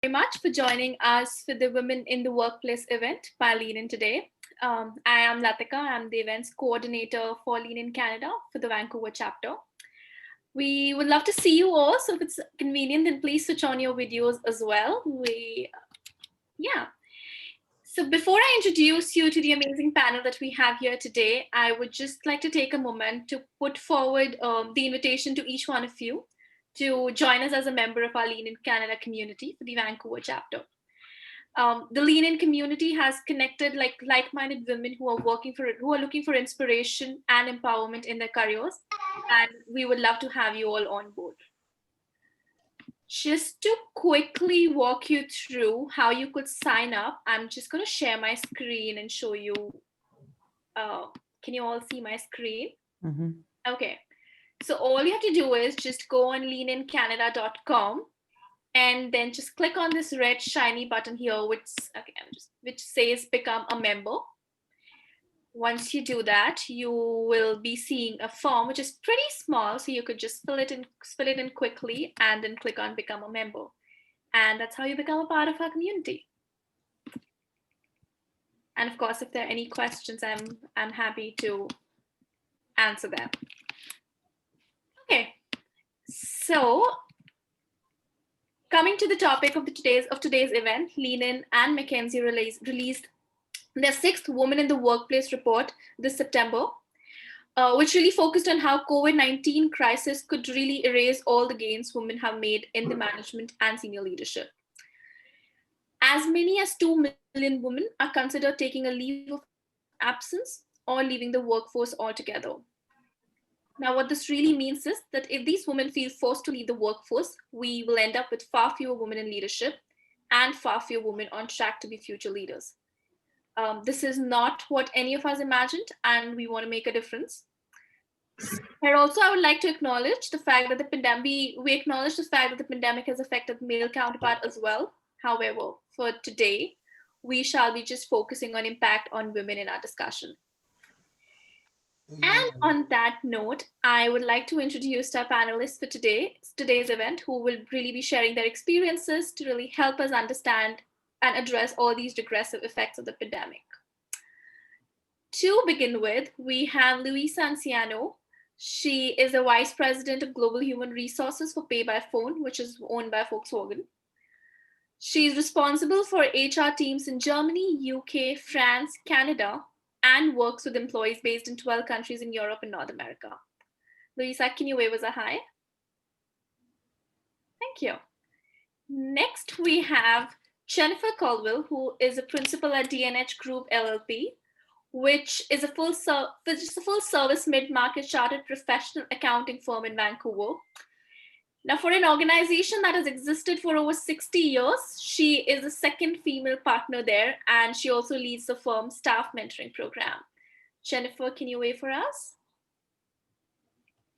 Very much for joining us for the Women in the Workplace event by Lean In today. I am Latika. I'm the events coordinator for Lean In Canada for the Vancouver chapter. We would love to see you all. So if it's convenient, then please switch on your videos as well. So before I introduce you to the amazing panel that we have here today, I would just like to take a moment to put forward the invitation to each one of you to join us as a member of our Lean In Canada community for the Vancouver chapter. The Lean In community has connected like-minded women who are looking for inspiration and empowerment in their careers, and we would love to have you all on board. Just to quickly walk you through how you could sign up, I'm just going to share my screen and show you. Can you all see my screen? Mm-hmm. Okay. So all you have to do is just go on leanincanada.com and then just click on this red shiny button here, which says become a member. Once you do that, you will be seeing a form which is pretty small, so you could just fill it in quickly and then click on become a member. And that's how you become a part of our community. And of course, if there are any questions, I'm happy to answer them. Okay, so coming to the topic of today's event, Lean In and McKinsey released their 6th Women in the Workplace report this September, which really focused on how COVID-19 crisis could really erase all the gains women have made in the management and senior leadership. As many as 2 million women are considered taking a leave of absence or leaving the workforce altogether. Now, what this really means is that if these women feel forced to leave the workforce, we will end up with far fewer women in leadership and far fewer women on track to be future leaders. This is not what any of us imagined, and we want to make a difference. And also, I would like to acknowledge the fact that we acknowledge the fact that the pandemic has affected male counterpart as well. However, for today, we shall be just focusing on impact on women in our discussion. And on that note, I would like to introduce our panelists for today's event, who will really be sharing their experiences to really help us understand and address all these regressive effects of the pandemic. To begin with, we have Lewisa Anciano. She is the Vice President of Global Human Resources for Pay by Phone, which is owned by Volkswagen. She's responsible for HR teams in Germany, UK, France, Canada, and works with employees based in 12 countries in Europe and North America. Lewisa, can you wave us a hi? Thank you. Next, we have Jennifer Caldwell, who is a principal at DNH Group LLP, which is a full service mid-market chartered professional accounting firm in Vancouver. Now, for an organization that has existed for over 60 years, she is the second female partner there, and she also leads the firm's staff mentoring program. Jennifer, can you wave for us?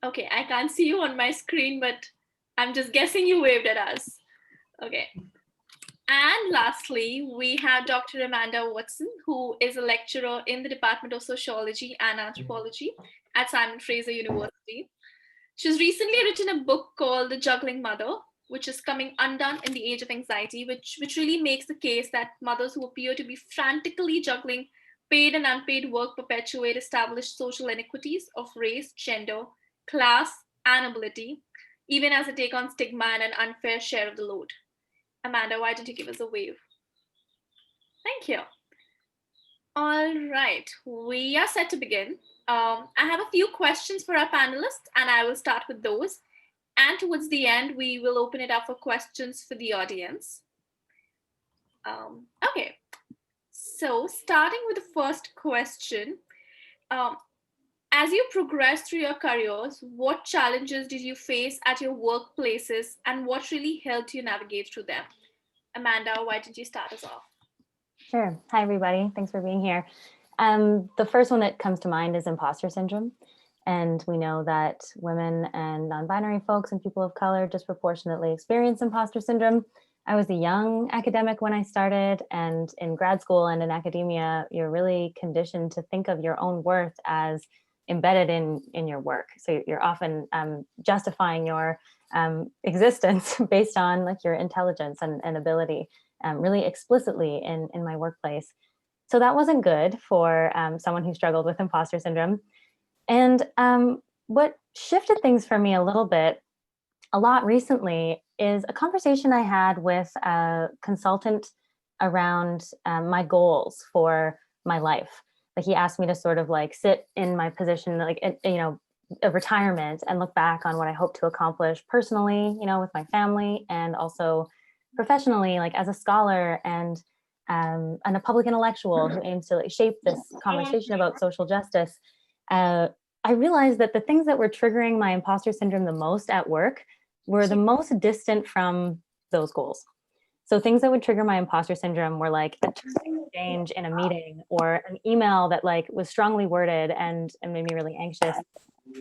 Okay, I can't see you on my screen, but I'm just guessing you waved at us. Okay. And lastly, we have Dr. Amanda Watson, who is a lecturer in the Department of Sociology and Anthropology at Simon Fraser University. She's recently written a book called The Juggling Mother, which is coming undone in the age of anxiety, which really makes the case that mothers who appear to be frantically juggling paid and unpaid work perpetuate established social inequities of race, gender, class, and ability, even as they take on stigma and an unfair share of the load. Amanda, why don't you give us a wave? Thank you. All right, we are set to begin. I have a few questions for our panelists, and I will start with those. And towards the end, we will open it up for questions for the audience. Okay, so starting with the first question, as you progress through your careers, what challenges did you face at your workplaces, and what really helped you navigate through them? Amanda, why did you start us off? Sure. Hi, everybody. Thanks for being here. The first one that comes to mind is imposter syndrome. And we know that women and non-binary folks and people of color disproportionately experience imposter syndrome. I was a young academic when I started, and in grad school and in academia, you're really conditioned to think of your own worth as embedded in your work. So you're often justifying your existence based on like your intelligence and ability, really explicitly in my workplace. So that wasn't good for someone who struggled with imposter syndrome. And what shifted things for me a lot recently, is a conversation I had with a consultant around my goals for my life. Like he asked me to sort of like sit in my position, like, of retirement, and look back on what I hope to accomplish personally, with my family, and also professionally, like as a scholar and a public intellectual who aims to like shape this conversation about social justice. I realized that the things that were triggering my imposter syndrome the most at work were the most distant from those goals. So things that would trigger my imposter syndrome were like a term exchange in a meeting, or an email that like was strongly worded and made me really anxious.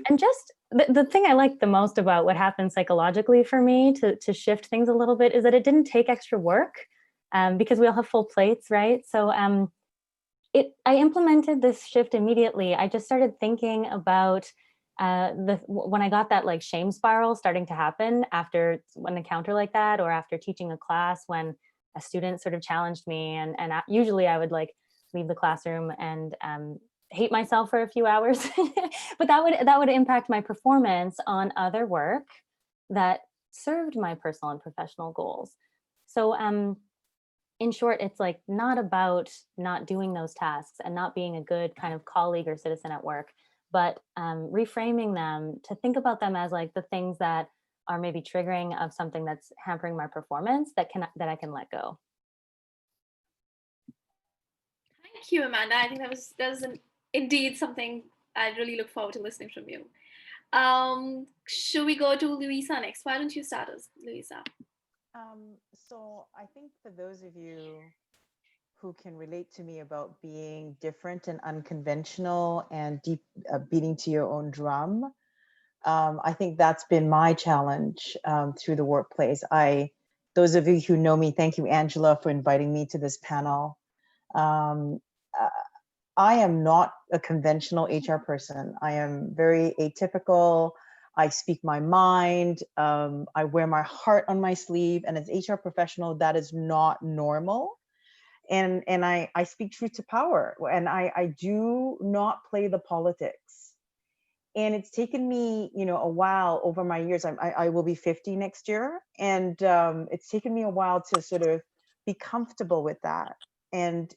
And just the thing I like the most about what happened psychologically for me to shift things a little bit is that it didn't take extra work, because we all have full plates, right? So I implemented this shift immediately. I just started thinking about when I got that like shame spiral starting to happen after an encounter like that, or after teaching a class when a student sort of challenged me, and usually I would like leave the classroom and hate myself for a few hours, but that would impact my performance on other work that served my personal and professional goals. So in short, it's like not about not doing those tasks and not being a good kind of colleague or citizen at work, but reframing them to think about them as like the things that are maybe triggering of something that's hampering my performance that I can let go. Thank you, Amanda. I think that was indeed something I really look forward to listening from you. Should we go to Lewisa next? Why don't you start us, Lewisa? So I think for those of you who can relate to me about being different and unconventional and deep, beating to your own drum, I think that's been my challenge through the workplace. Those of you who know me, thank you, Angela, for inviting me to this panel. I am not a conventional HR person. I am very atypical. I speak my mind. I wear my heart on my sleeve. And as HR professional, that is not normal. And I speak truth to power. And I do not play the politics. And it's taken me, a while over my years. I will be 50 next year. And it's taken me a while to sort of be comfortable with that. And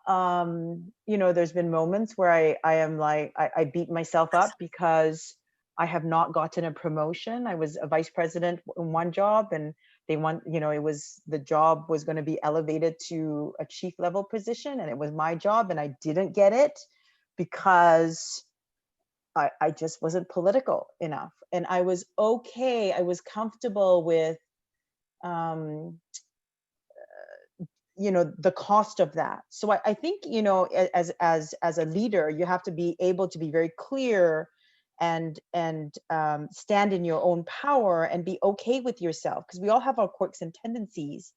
there's been moments where I am like, I beat myself up because I have not gotten a promotion. I was a vice president in one job, and they want, the job was going to be elevated to a chief level position, and it was my job, and I didn't get it because I just wasn't political enough. And I was okay. I was comfortable with, the cost of that. So I think, as a leader, you have to be able to be very clear and stand in your own power and be okay with yourself, because we all have our quirks and tendencies.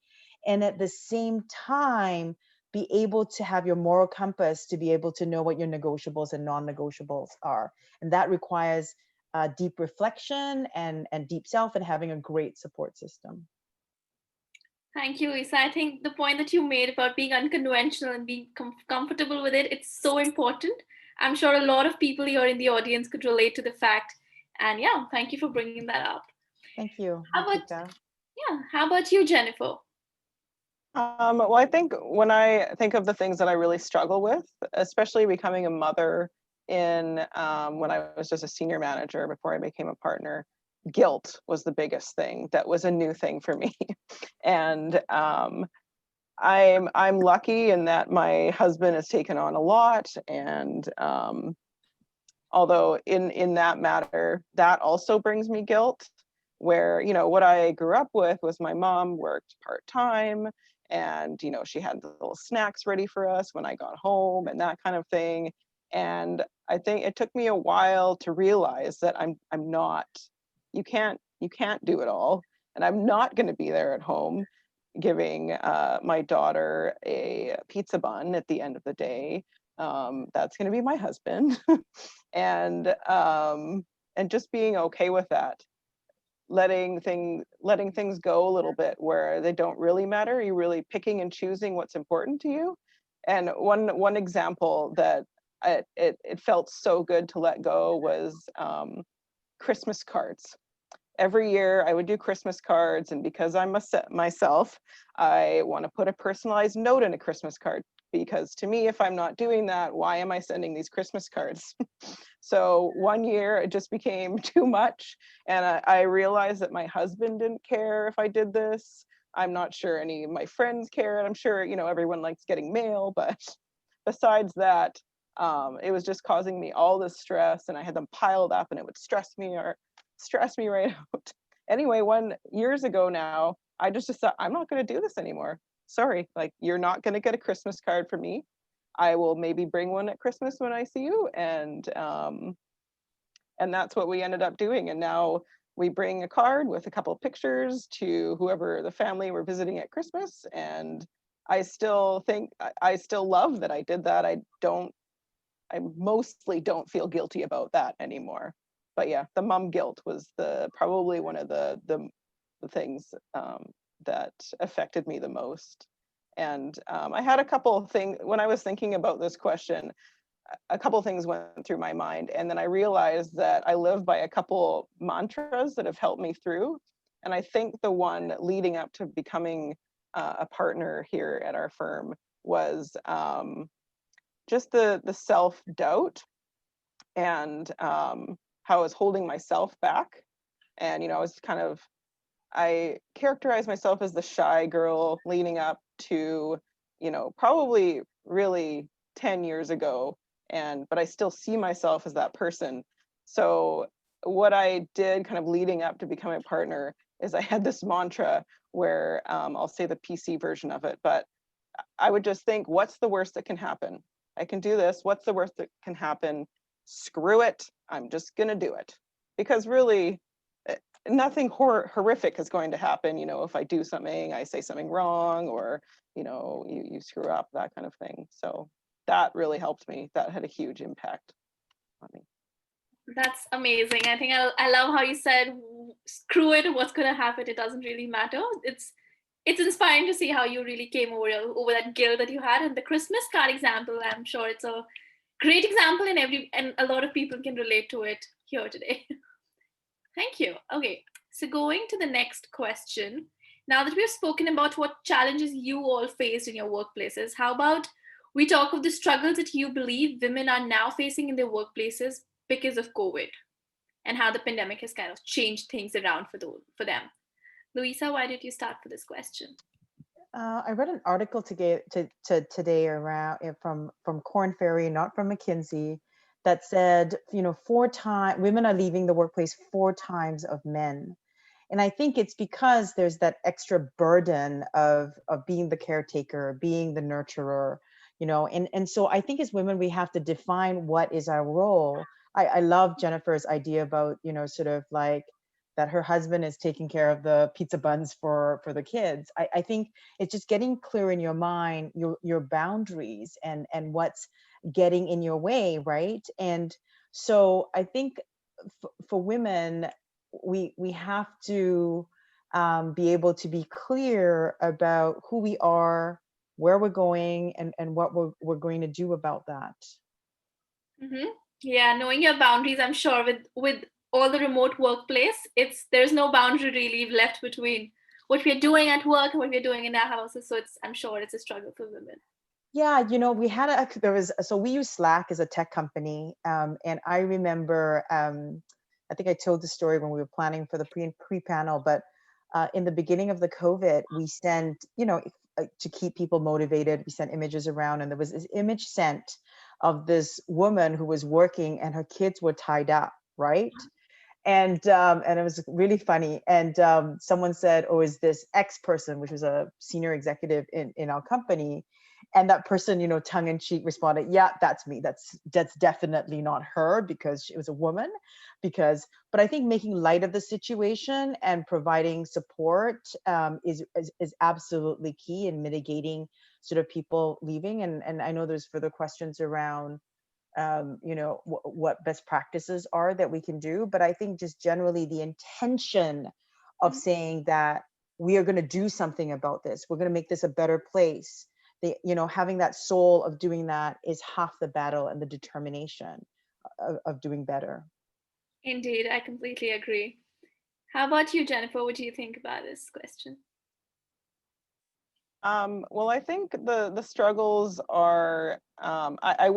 And at the same time, be able to have your moral compass to be able to know what your negotiables and non-negotiables are. And that requires deep reflection and deep self, and having a great support system. Thank you, Lisa. I think the point that you made about being unconventional and being comfortable with it, it's so important. I'm sure a lot of people here in the audience could relate to the fact. And yeah, thank you for bringing that up. Thank you. How about you, Jennifer? Well, I think when I think of the things that I really struggle with, especially becoming a mother when I was just a senior manager before I became a partner, guilt was the biggest thing. That was a new thing for me. And I'm lucky in that my husband has taken on a lot. And although in that matter, that also brings me guilt, where, what I grew up with was my mom worked part-time, and, she had the little snacks ready for us when I got home and that kind of thing. And I think it took me a while to realize that I'm not, you can't do it all. And I'm not going to be there at home giving my daughter a pizza bun at the end of the day. That's going to be my husband. And just being okay with that. letting things go a little bit where they don't really matter. You're really picking and choosing what's important to you. And one example that it felt so good to let go was Christmas cards. Every year I would do Christmas cards, and because I'm myself, I want to put a personalized note in a Christmas card, because to me, if I'm not doing that, why am I sending these Christmas cards? So one year it just became too much, and I realized that my husband didn't care if I did this. I'm not sure any of my friends cared. I'm sure, you know, everyone likes getting mail, but besides that, it was just causing me all this stress, and I had them piled up, and it would stress me right out. Anyway, years ago now, I just thought, I'm not going to do this anymore. Sorry, like, you're not going to get a Christmas card from me. I will maybe bring one at Christmas when I see you, and that's what we ended up doing. And now we bring a card with a couple of pictures to whoever the family we're visiting at Christmas. And I still love that I did that. I mostly don't feel guilty about that anymore. But yeah, the mom guilt was probably one of the things that affected me the most. And I had a couple of things when I was thinking about this question. A couple of things went through my mind, and then I realized that I live by a couple mantras that have helped me through. And I think the one leading up to becoming a partner here at our firm was just the self-doubt, and how I was holding myself back. And, you know, I characterized myself as the shy girl leading up to, you know, probably really 10 years ago. But I still see myself as that person. So what I did kind of leading up to becoming a partner is I had this mantra where I'll say the PC version of it, but I would just think, what's the worst that can happen? I can do this. What's the worst that can happen? Screw it. I'm just going to do it. Because really, nothing horrific is going to happen. You know, if I do something, I say something wrong, or, you know, you screw up, that kind of thing. So that really helped me. That had a huge impact on me. That's amazing. I think I love how you said, screw it, what's going to happen, it doesn't really matter. It's inspiring to see how you really came over that guilt that you had. And the Christmas card example, I'm sure it's a great example, and a lot of people can relate to it here today. Thank you. Okay, so going to the next question. Now that we've spoken about what challenges you all faced in your workplaces, how about we talk of the struggles that you believe women are now facing in their workplaces because of COVID, and how the pandemic has kind of changed things around for them. Lewisa, why did you start for this question? I read an article today around from Korn Ferry, not from McKinsey, that said, you know, women are leaving the workplace 4 times of men. And I think it's because there's that extra burden of being the caretaker, being the nurturer, you know, and so I think as women, we have to define what is our role. I love Jennifer's idea about, you know, sort of like that her husband is taking care of the pizza buns for the kids. I think it's just getting clear in your mind, your boundaries and what's getting in your way, right? And so I think for women, we have to be able to be clear about who we are, where we're going, and what we're going to do about that. Mm-hmm. Yeah, knowing your boundaries, I'm sure with all the remote workplace, there's no boundary really left between what we're doing at work and what we're doing in our houses. So I'm sure it's a struggle for women. Yeah, you know, we use Slack as a tech company, and I remember, I think I told the story when we were planning for the pre-panel, but in the beginning of the COVID, we sent, you know, to keep people motivated, we sent images around, and there was this image sent of this woman who was working and her kids were tied up, right? And it was really funny. And someone said, "Oh, is this X person," which was a senior executive in our company. And that person, you know, tongue in cheek responded, "Yeah, that's me. That's definitely not her, because she was a woman." But I think making light of the situation and providing support is absolutely key in mitigating sort of people leaving. And I know there's further questions around what best practices are that we can do. But I think just generally the intention of saying that we are going to do something about this, we're going to make this a better place. Having that soul of doing that is half the battle, and the determination of doing better. Indeed, I completely agree. How about you, Jennifer? What do you think about this question? Well, I think the struggles are, I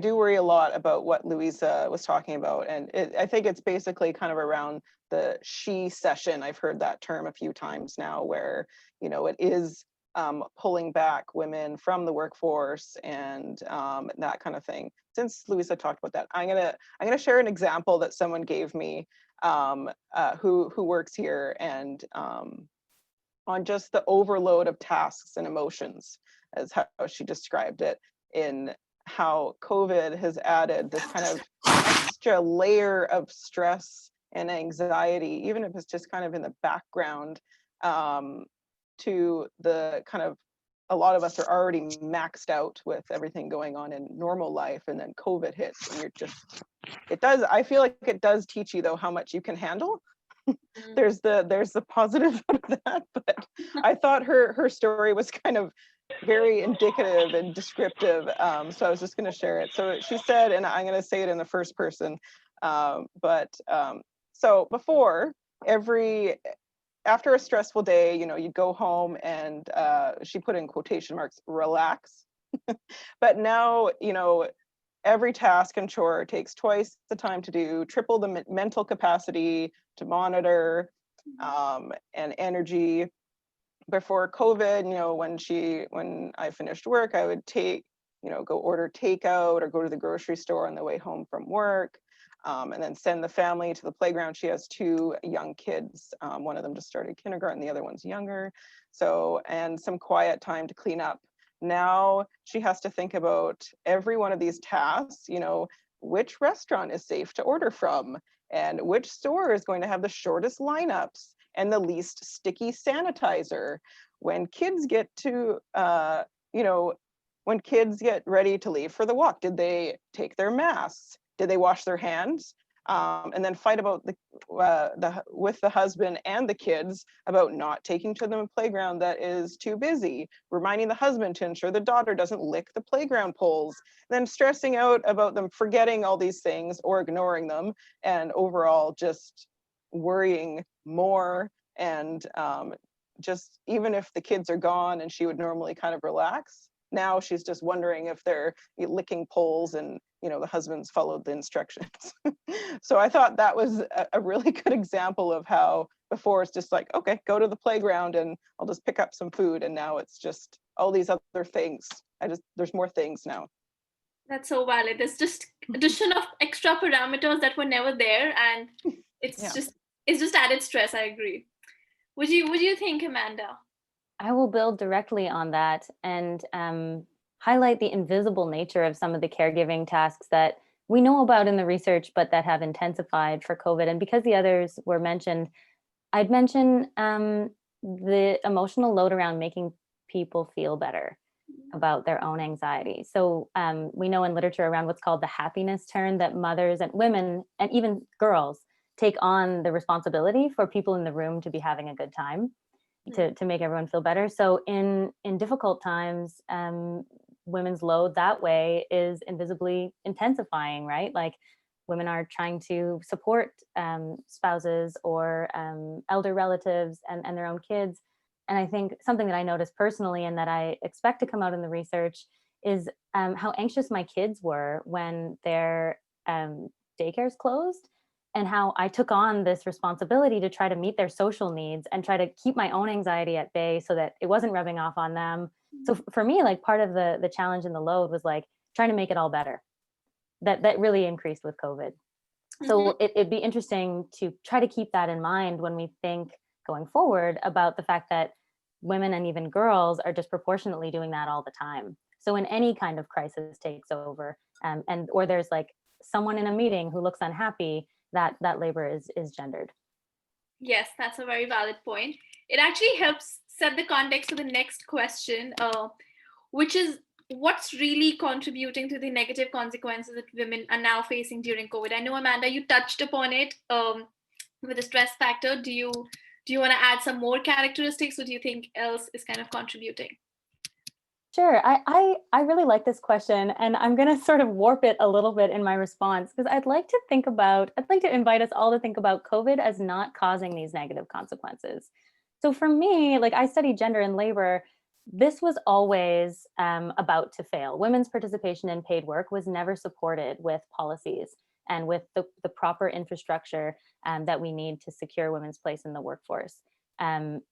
do worry a lot about what Lewisa was talking about. And I think it's basically kind of around the she session. I've heard that term a few times now, where, it is pulling back women from the workforce and that kind of thing. Since Lewisa talked about that, I'm gonna share an example that someone gave me who works here, and on just the overload of tasks and emotions, as how she described it, in how COVID has added this kind of extra layer of stress and anxiety, even if it's just kind of in the background, to the kind of, a lot of us are already maxed out with everything going on in normal life, and then COVID hits, and I feel like it does teach you though how much you can handle. There's the positive of that, but I thought her story was kind of very indicative and descriptive, so I was just going to share it. So she said, and I'm going to say it in the first person, so before, after a stressful day, you'd go home and she put in quotation marks, relax. But now, every task and chore takes twice the time to do, triple the mental capacity to monitor, and energy. Before COVID, when I finished work, I would go order takeout or go to the grocery store on the way home from work, and then send the family to the playground. She has 2 young kids. One of them just started kindergarten, the other one's younger. So, and some quiet time to clean up. Now she has to think about every one of these tasks, which restaurant is safe to order from, and which store is going to have the shortest lineups and the least sticky sanitizer. When kids get ready to leave for the walk, did they take their masks? Did they wash their hands? And then fight about with the husband and the kids about not taking to the playground that is too busy, reminding the husband to ensure the daughter doesn't lick the playground poles, then stressing out about them forgetting all these things or ignoring them, and overall just worrying more. And just, even if the kids are gone and she would normally kind of relax, now she's just wondering if they're licking poles and the husband's followed the instructions. So I thought that was a really good example of how before it's just like, okay, go to the playground and I'll just pick up some food, and now it's just all these other things. There's more things now. That's so valid. There's just addition of extra parameters that were never there, and it's just added stress. I agree. Would you think, Amanda? I will build directly on that and highlight the invisible nature of some of the caregiving tasks that we know about in the research, but that have intensified for COVID. And because the others were mentioned, I'd mention the emotional load around making people feel better about their own anxiety. So we know in literature around what's called the happiness turn, that mothers and women and even girls take on the responsibility for people in the room to be having a good time, to make everyone feel better. So in difficult times, women's load that way is invisibly intensifying, right? Like women are trying to support spouses or elder relatives and their own kids. And I think something that I noticed personally and that I expect to come out in the research is how anxious my kids were when their daycares closed, and how I took on this responsibility to try to meet their social needs and try to keep my own anxiety at bay so that it wasn't rubbing off on them. So for me, like part of the challenge and the load was like trying to make it all better. That really increased with COVID. So it'd be interesting to try to keep that in mind when we think going forward about the fact that women and even girls are disproportionately doing that all the time. So when any kind of crisis takes over, or there's like someone in a meeting who looks unhappy, that labor is gendered. Yes, that's a very valid point. It actually helps set the context for the next question, which is what's really contributing to the negative consequences that women are now facing during COVID? I know, Amanda, you touched upon it with the stress factor. Do you want to add some more characteristics, or do you think else is kind of contributing? Sure. I really like this question, and I'm going to sort of warp it a little bit in my response, because I'd like to invite us all to think about COVID as not causing these negative consequences. So for me, like, I study gender and labor. This was always about to fail. Women's participation in paid work was never supported with policies and with the proper infrastructure that we need to secure women's place in the workforce.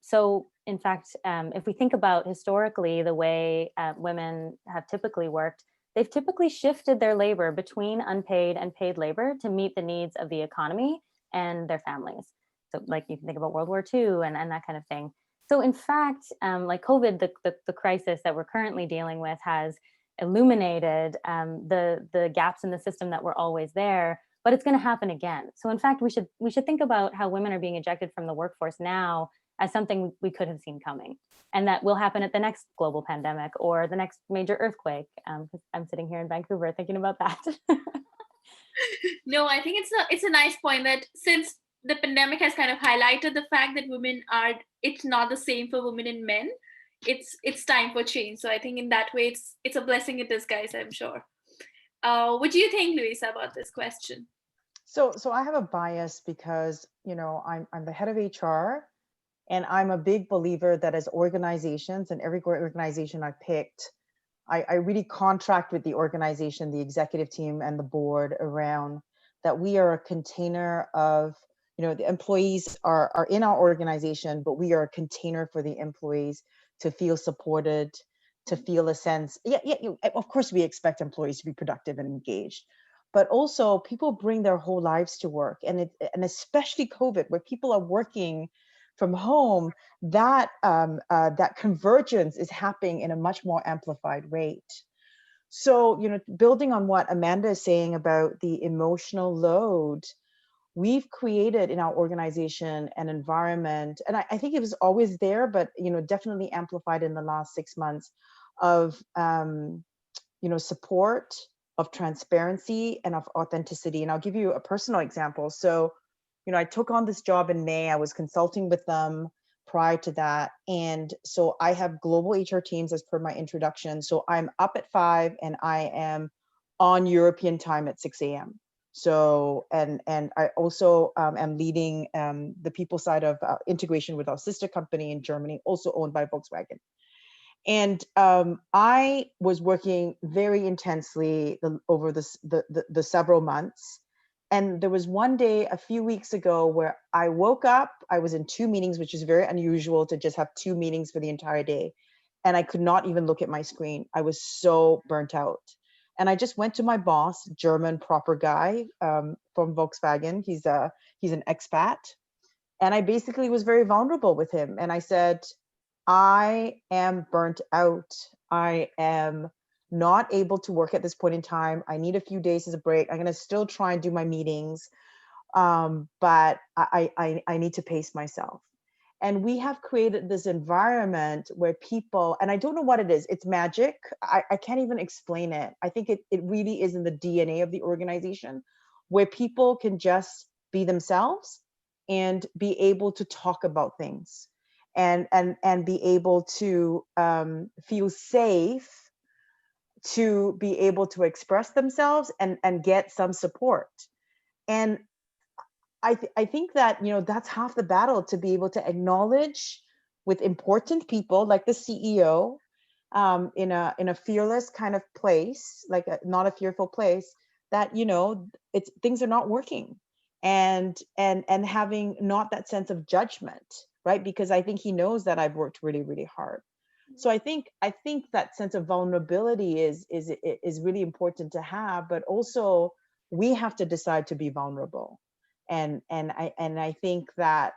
So in fact, if we think about historically the way women have typically worked, they've typically shifted their labor between unpaid and paid labor to meet the needs of the economy and their families. So like you can think about World War II and that kind of thing. So in fact, like COVID, the crisis that we're currently dealing with has illuminated the gaps in the system that were always there, but it's going to happen again. So in fact, we should think about how women are being ejected from the workforce now as something we could have seen coming, and that will happen at the next global pandemic or the next major earthquake. Because I'm sitting here in Vancouver thinking about that. No, I think it's a nice point that since the pandemic has kind of highlighted the fact that it's not the same for women and men. It's time for change. So I think in that way, it's a blessing in disguise, I'm sure. What do you think, Lewisa, about this question? So I have a bias because, I'm the head of HR, and I'm a big believer that as organizations, and every organization I picked, I really contract with the organization, the executive team and the board around that we are a container of, the employees are in our organization, but we are a container for the employees to feel supported, to feel a sense. Of course, we expect employees to be productive and engaged, but also people bring their whole lives to work, and especially COVID, where people are working from home, that convergence is happening in a much more amplified rate. So, building on what Amanda is saying about the emotional load, we've created in our organization an environment, and I think it was always there, but definitely amplified in the last 6 months, of support, of transparency, and of authenticity. And I'll give you a personal example. So, I took on this job in May. I was consulting with them prior to that. And so I have global HR teams as per my introduction. So I'm up at 5 and I am on European time at 6 a.m. So, and I also am leading the people side of integration with our sister company in Germany, also owned by Volkswagen. And I was working very intensely over the several months. And there was one day a few weeks ago where I woke up, I was in 2 meetings, which is very unusual to just have 2 meetings for the entire day. And I could not even look at my screen. I was so burnt out. And I just went to my boss, German proper guy from Volkswagen. He's an expat. And I basically was very vulnerable with him. And I said, I am burnt out. I am not able to work at this point in time. I need a few days as a break. I'm going to still try and do my meetings, but I need to pace myself. And we have created this environment where people, and I don't know what it is, it's magic. I can't even explain it. I think it really is in the DNA of the organization, where people can just be themselves and be able to talk about things and be able to feel safe to be able to express themselves and get some support. And I think that, that's half the battle, to be able to acknowledge with important people like the CEO in a fearless kind of place, like not a fearful place, that, it's things are not working, and having not that sense of judgment, right? Because I think he knows that I've worked really, really hard. So I think that sense of vulnerability is really important to have, but also we have to decide to be vulnerable. And I think that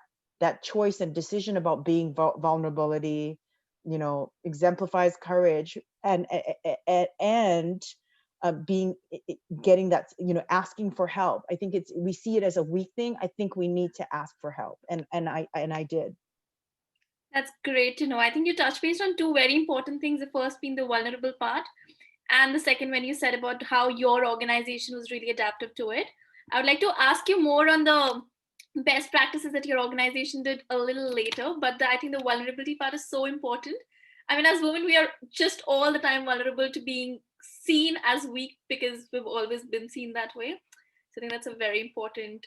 choice and decision about being vulnerability, exemplifies courage and getting that, asking for help. I think we see it as a weak thing. I think we need to ask for help, and I did. That's great to know. I think you touched based on 2 very important things. The first being the vulnerable part, And the second, when you said about how your organization was really adaptive to it. I would like to ask you more on the best practices that your organization did a little later, but I think the vulnerability part is so important. I mean, as women, we are just all the time vulnerable to being seen as weak because we've always been seen that way. So I think that's a very important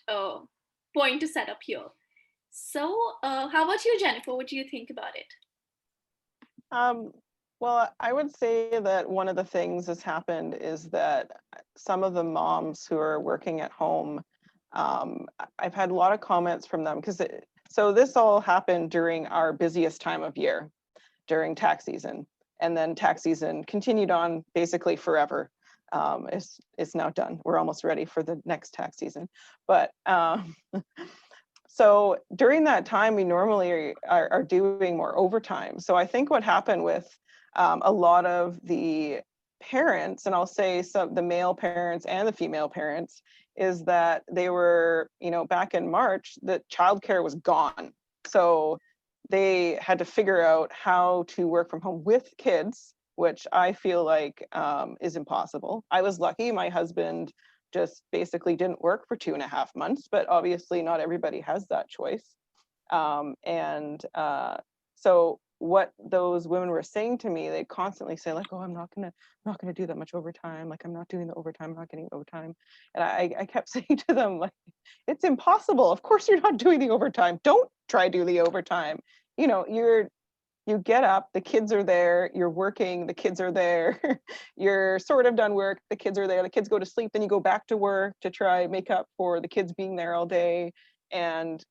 point to set up here. So how about you, Jennifer? What do you think about it? Well, I would say that one of the things that's happened is that some of the moms who are working at home, I've had a lot of comments from them so this all happened during our busiest time of year, during tax season. And then tax season continued on basically forever. It's now done. We're almost ready for the next tax season. But so during that time, we normally are doing more overtime. So I think what happened with a lot of the parents, and I'll say the male parents and the female parents, is that they were, back in March, that childcare was gone. So they had to figure out how to work from home with kids, which I feel like is impossible. I was lucky. My husband just basically didn't work for 2.5 months, but obviously not everybody has that choice. So what those women were saying to me, they constantly say like, oh, I'm not gonna do that much overtime. Like, I'm not doing the overtime, I'm not getting overtime. And I kept saying to them, like, it's impossible. Of course you're not doing the overtime. Don't try to do the overtime. You get up, the kids are there, you're working, the kids are there, you're sort of done work, the kids are there, the kids go to sleep, then you go back to work to try make up for the kids being there all day. And,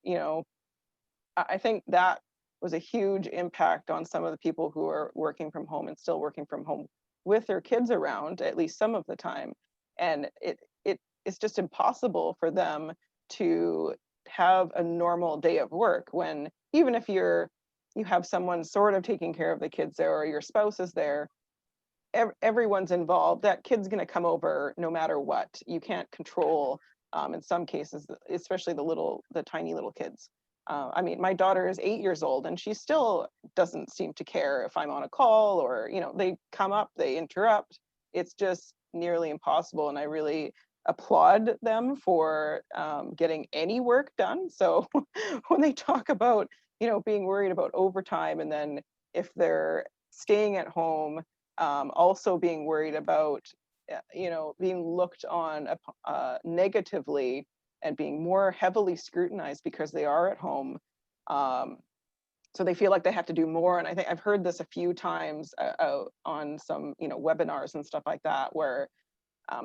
I think that was a huge impact on some of the people who are working from home and still working from home with their kids around, at least some of the time. And it's just impossible for them to have a normal day of work when, even if you have someone sort of taking care of the kids there, or your spouse is there, everyone's involved. That kid's going to come over no matter what. You can't control, in some cases, especially the tiny little kids. I mean, my daughter is 8 years old and she still doesn't seem to care if I'm on a call or, they come up, they interrupt. It's just nearly impossible. And I really applaud them for getting any work done. So when they talk about, being worried about overtime, and then if they're staying at home, also being worried about, being looked on negatively and being more heavily scrutinized because they are at home. So they feel like they have to do more. And I think I've heard this a few times on some, webinars and stuff like that, where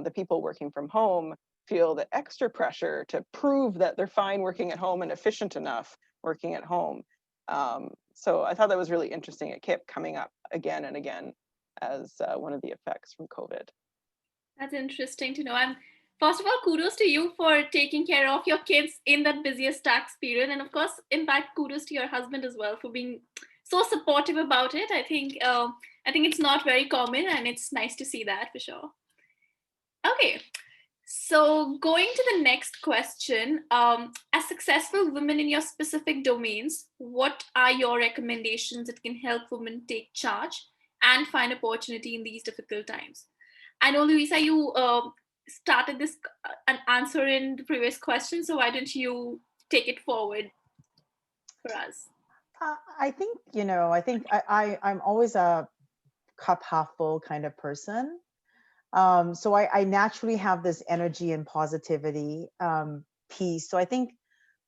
the people working from home feel the extra pressure to prove that they're fine working at home and efficient enough working at home. So I thought that was really interesting. It kept coming up again and again as one of the effects from COVID. That's interesting to know. And first of all, kudos to you for taking care of your kids in that busiest tax period. And of course, in fact, kudos to your husband as well for being so supportive about it. I think it's not very common, and it's nice to see that for sure. Okay, so going to the next question, as successful women in your specific domains, what are your recommendations that can help women take charge and find opportunity in these difficult times? I know, Lewisa, you started this an answer in the previous question, so why don't you take it forward for us? I think I'm always a cup half full kind of person. So I naturally have this energy and positivity piece. So I think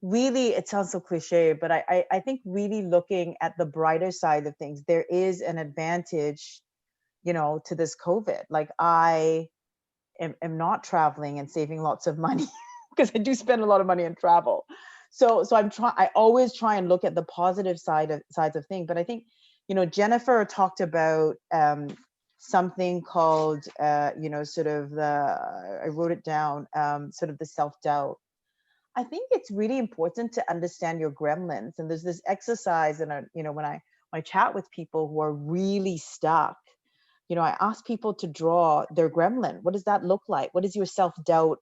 really, it sounds so cliche, but I think really looking at the brighter side of things, there is an advantage, to this COVID. Like, I am not traveling and saving lots of money because I do spend a lot of money on travel. So I always try and look at the positive sides of things. But I think, Jennifer talked about something called, I wrote it down, sort of the self-doubt. I think it's really important to understand your gremlins. And there's this exercise, and when I chat with people who are really stuck, I ask people to draw their gremlin. What does that look like? What does your self-doubt,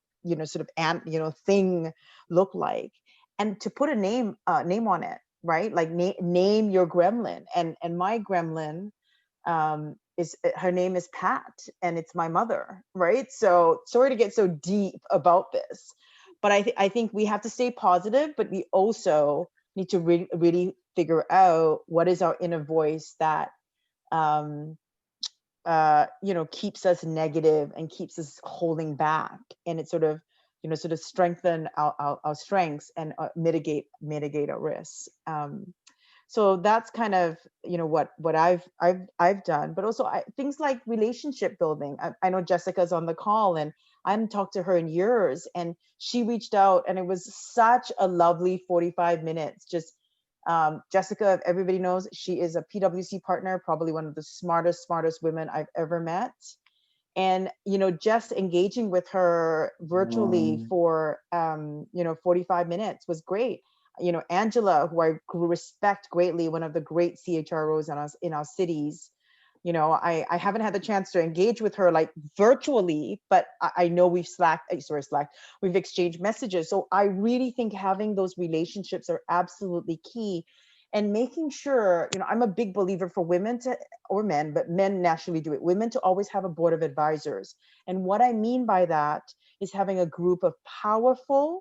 thing look like? And to put a name on it, right? Like name your gremlin. And my gremlin is her name is Pat, and it's my mother, right? So sorry to get so deep about this, but I think we have to stay positive, but we also need to really figure out what is our inner voice that keeps us negative and keeps us holding back, and it sort of strengthen our strengths and mitigate our risks. So that's kind of what I've done, but also things like relationship building. I know Jessica's on the call, and I haven't talked to her in years, and she reached out, and it was such a lovely 45 minutes. Just Jessica, if everybody knows, she is a PwC partner, probably one of the smartest women I've ever met. And just engaging with her virtually for 45 minutes was great. Angela, who I respect greatly, one of the great CHROs in our cities, I haven't had the chance to engage with her like virtually, but I know we've we've exchanged messages. So I really think having those relationships are absolutely key, and making sure, I'm a big believer for women or men, but men naturally do it, women to always have a board of advisors. And what I mean by that is having a group of powerful,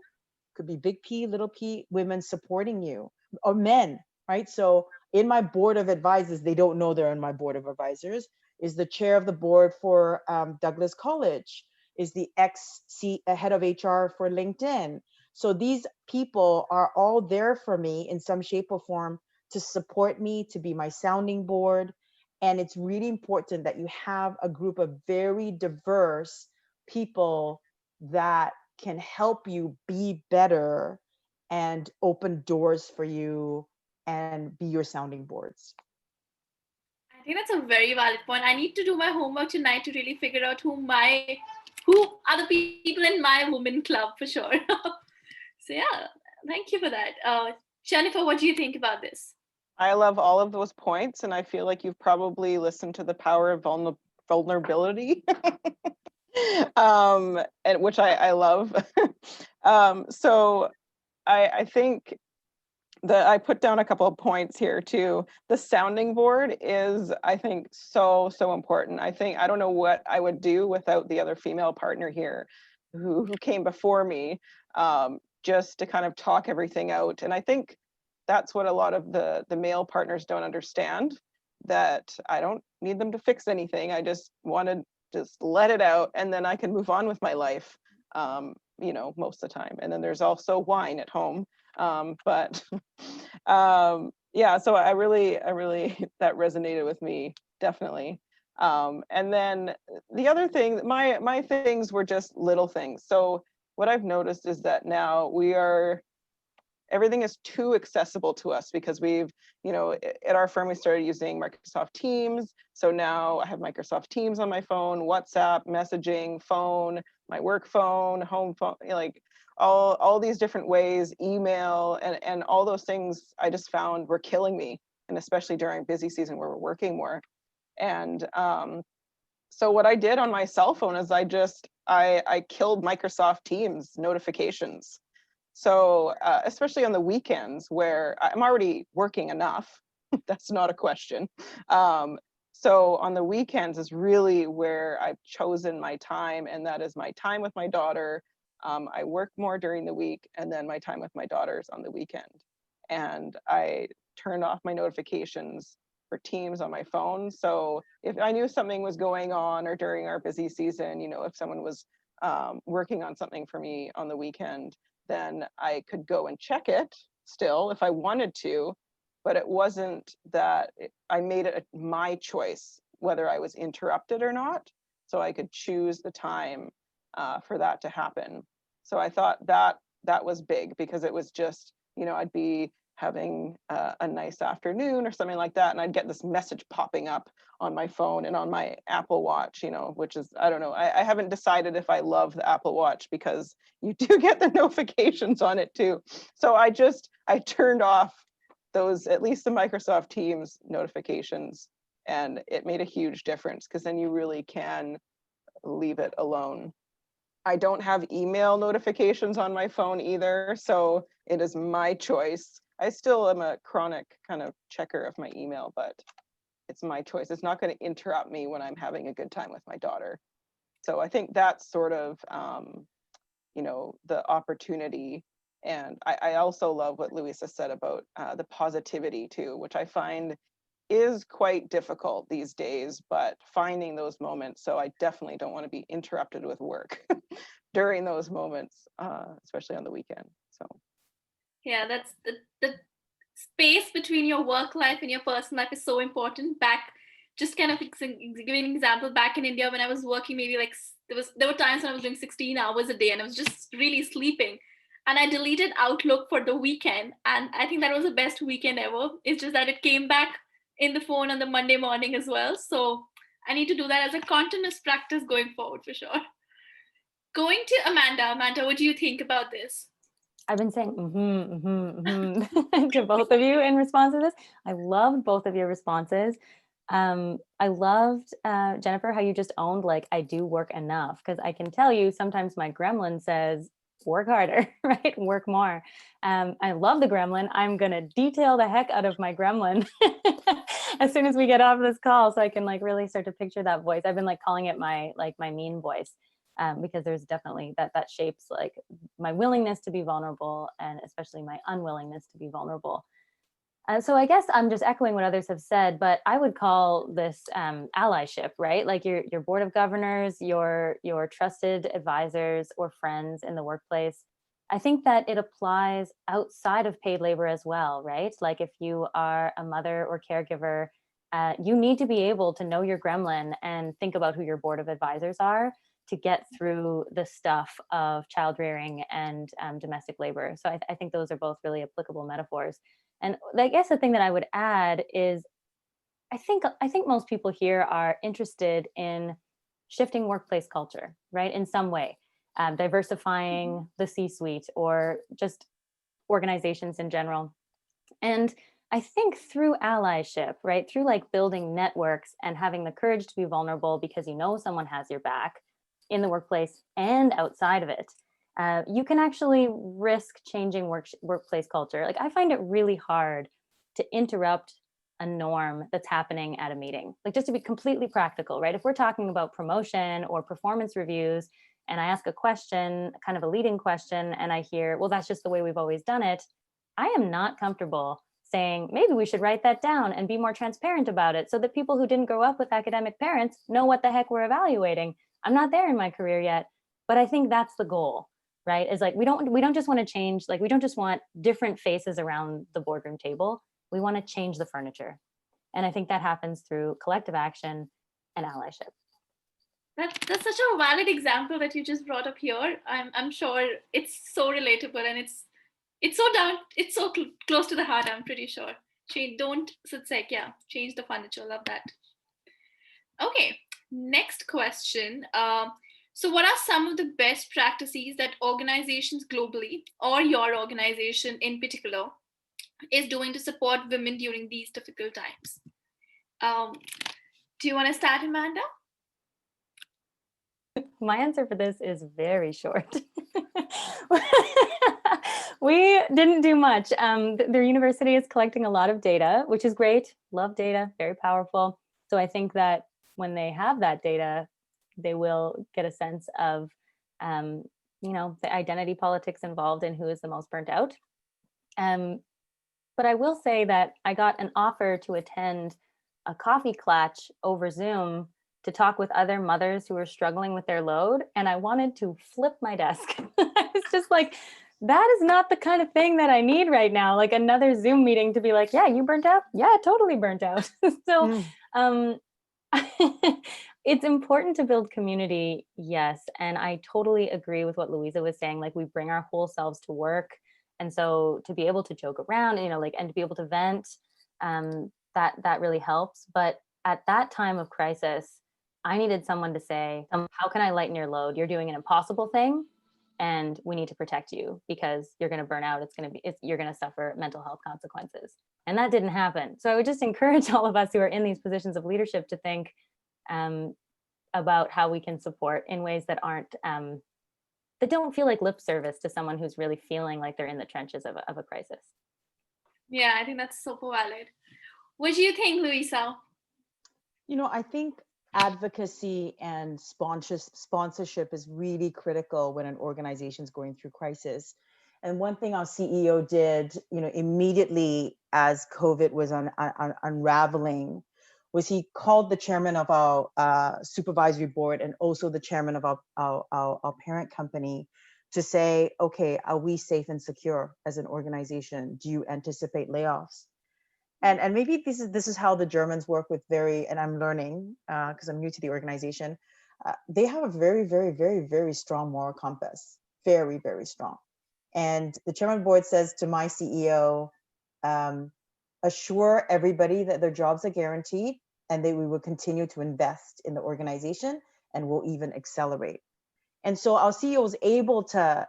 could be big P, little p, women supporting you, or men, right? So in my board of advisors, they don't know they're in my board of advisors, is the chair of the board for Douglas College, is the head of HR for LinkedIn. So these people are all there for me in some shape or form to support me, to be my sounding board. And it's really important that you have a group of very diverse people that can help you be better and open doors for you and be your sounding boards. I think that's a very valid point. I need to do my homework tonight to really figure out who are the people in my women club for sure. So yeah, thank you for that. Jennifer, what do you think about this? I love all of those points, and I feel like you've probably listened to the power of vulnerability, and which I love. So I think that I put down a couple of points here too. The sounding board is, I think, so important. I don't know what I would do without the other female partner here who came before me, just to kind of talk everything out. And I think that's what a lot of the male partners don't understand, that I don't need them to fix anything. I just want to just let it out, and then I can move on with my life, most of the time. And then there's also wine at home. But yeah, so I really that resonated with me, definitely. And then the other thing, my things were just little things. So what I've noticed is that now everything is too accessible to us, because we've, at our firm, we started using Microsoft Teams. So now I have Microsoft Teams on my phone, WhatsApp, messaging, phone, my work phone, home phone, like all these different ways, email, and all those things I just found were killing me. And especially during busy season where we're working more. And so what I did on my cell phone is I killed Microsoft Teams notifications. So especially on the weekends where I'm already working enough, that's not a question. So on the weekends is really where I've chosen my time, and that is my time with my daughter. I work more during the week, and then my time with my daughters on the weekend. And I turned off my notifications for Teams on my phone. So if I knew something was going on, or during our busy season, if someone was working on something for me on the weekend, then I could go and check it still if I wanted to, but it wasn't that I made it my choice whether I was interrupted or not. So I could choose the time for that to happen. So I thought that was big, because it was just, I'd be having a nice afternoon or something like that, and I'd get this message popping up on my phone and on my Apple Watch, which is, I don't know, I haven't decided if I love the Apple Watch, because you do get the notifications on it too. So I turned off those, at least the Microsoft Teams notifications, and it made a huge difference, because then you really can leave it alone. I don't have email notifications on my phone either, so it is my choice. I still am a chronic kind of checker of my email, but it's my choice. It's not going to interrupt me when I'm having a good time with my daughter. So I think that's sort of, you know, the opportunity. And I also love what Lewisa said about the positivity too, which I find is quite difficult these days, but finding those moments. So I definitely don't want to be interrupted with work during those moments, especially on the weekend. So yeah, that's the space between your work life and your personal life is so important. Back, just kind of giving an example, back in India when I was working, maybe like there were times when I was doing 16 hours a day and I was just really sleeping. And I deleted Outlook for the weekend, and I think that was the best weekend ever. It's just that it came back in the phone on the Monday morning as well. So I need to do that as a continuous practice going forward for sure. Going to Amanda. Amanda, what do you think about this? I've been saying to both of you in response to this. I loved both of your responses. I loved, Jennifer, how you just owned, like, I do work enough, because I can tell you sometimes my gremlin says, work harder, right? Work more. I love the gremlin. I'm going to detail the heck out of my gremlin as soon as we get off this call, so I can like really start to picture that voice. I've been like calling it my mean voice, because there's definitely that shapes like my willingness to be vulnerable, and especially my unwillingness to be vulnerable. So I guess I'm just echoing what others have said, but I would call this allyship, right? Like your board of governors, your trusted advisors or friends in the workplace. I think that it applies outside of paid labor as well, right? Like if you are a mother or caregiver, you need to be able to know your gremlin and think about who your board of advisors are to get through the stuff of child rearing and domestic labor. So I think those are both really applicable metaphors. And I guess the thing that I would add is I think most people here are interested in shifting workplace culture, right? In some way, diversifying the C-suite or just organizations in general. And I think through allyship, right? Through like building networks and having the courage to be vulnerable because you know someone has your back in the workplace and outside of it, you can actually risk changing workplace culture. Like I find it really hard to interrupt a norm that's happening at a meeting. Like just to be completely practical, right? If we're talking about promotion or performance reviews and I ask a question, kind of a leading question, and I hear, well, that's just the way we've always done it. I am not comfortable saying, maybe we should write that down and be more transparent about it so that people who didn't grow up with academic parents know what the heck we're evaluating. I'm not there in my career yet, but I think that's the goal, right? Is like, we don't just want to change, like we don't just want different faces around the boardroom table. We want to change the furniture. And I think that happens through collective action and allyship. That's such a valid example that you just brought up here. I'm sure it's so relatable, and it's so close to the heart. I'm pretty sure. Change the furniture. Love that. Okay, next question. So what are some of the best practices that organizations globally, or your organization in particular, is doing to support women during these difficult times? Do you want to start, Amanda? My answer for this is very short. We didn't do much. The university is collecting a lot of data, which is great. Love data, very powerful. So I think that when they have that data, they will get a sense of, the identity politics involved in who is the most burnt out. But I will say that I got an offer to attend a coffee clutch over Zoom to talk with other mothers who were struggling with their load. And I wanted to flip my desk. I was just like, that is not the kind of thing that I need right now. Like another Zoom meeting to be like, yeah, you burnt out? Yeah, totally burnt out. So it's important to build community, yes. And I totally agree with what Lewisa was saying. Like we bring our whole selves to work. And so to be able to joke around, and to be able to vent, that really helps. But at that time of crisis, I needed someone to say, how can I lighten your load? You're doing an impossible thing and we need to protect you because you're going to burn out. You're going to suffer mental health consequences. And that didn't happen. So I would just encourage all of us who are in these positions of leadership to think about how we can support in ways that that don't feel like lip service to someone who's really feeling like they're in the trenches of a crisis. Yeah, I think that's super valid. What do you think, Lewisa? I think advocacy and sponsorship is really critical when an organization is going through crisis. And one thing our CEO did, immediately as COVID was unraveling, was he called the chairman of our supervisory board and also the chairman of our parent company to say, okay, are we safe and secure as an organization? Do you anticipate layoffs? And maybe this is how the Germans work with and I'm learning because I'm new to the organization. They have a very, very, very, very strong moral compass, very, very strong. And the chairman board says to my CEO, assure everybody that their jobs are guaranteed and that we will continue to invest in the organization and will even accelerate. And so our CEO is able to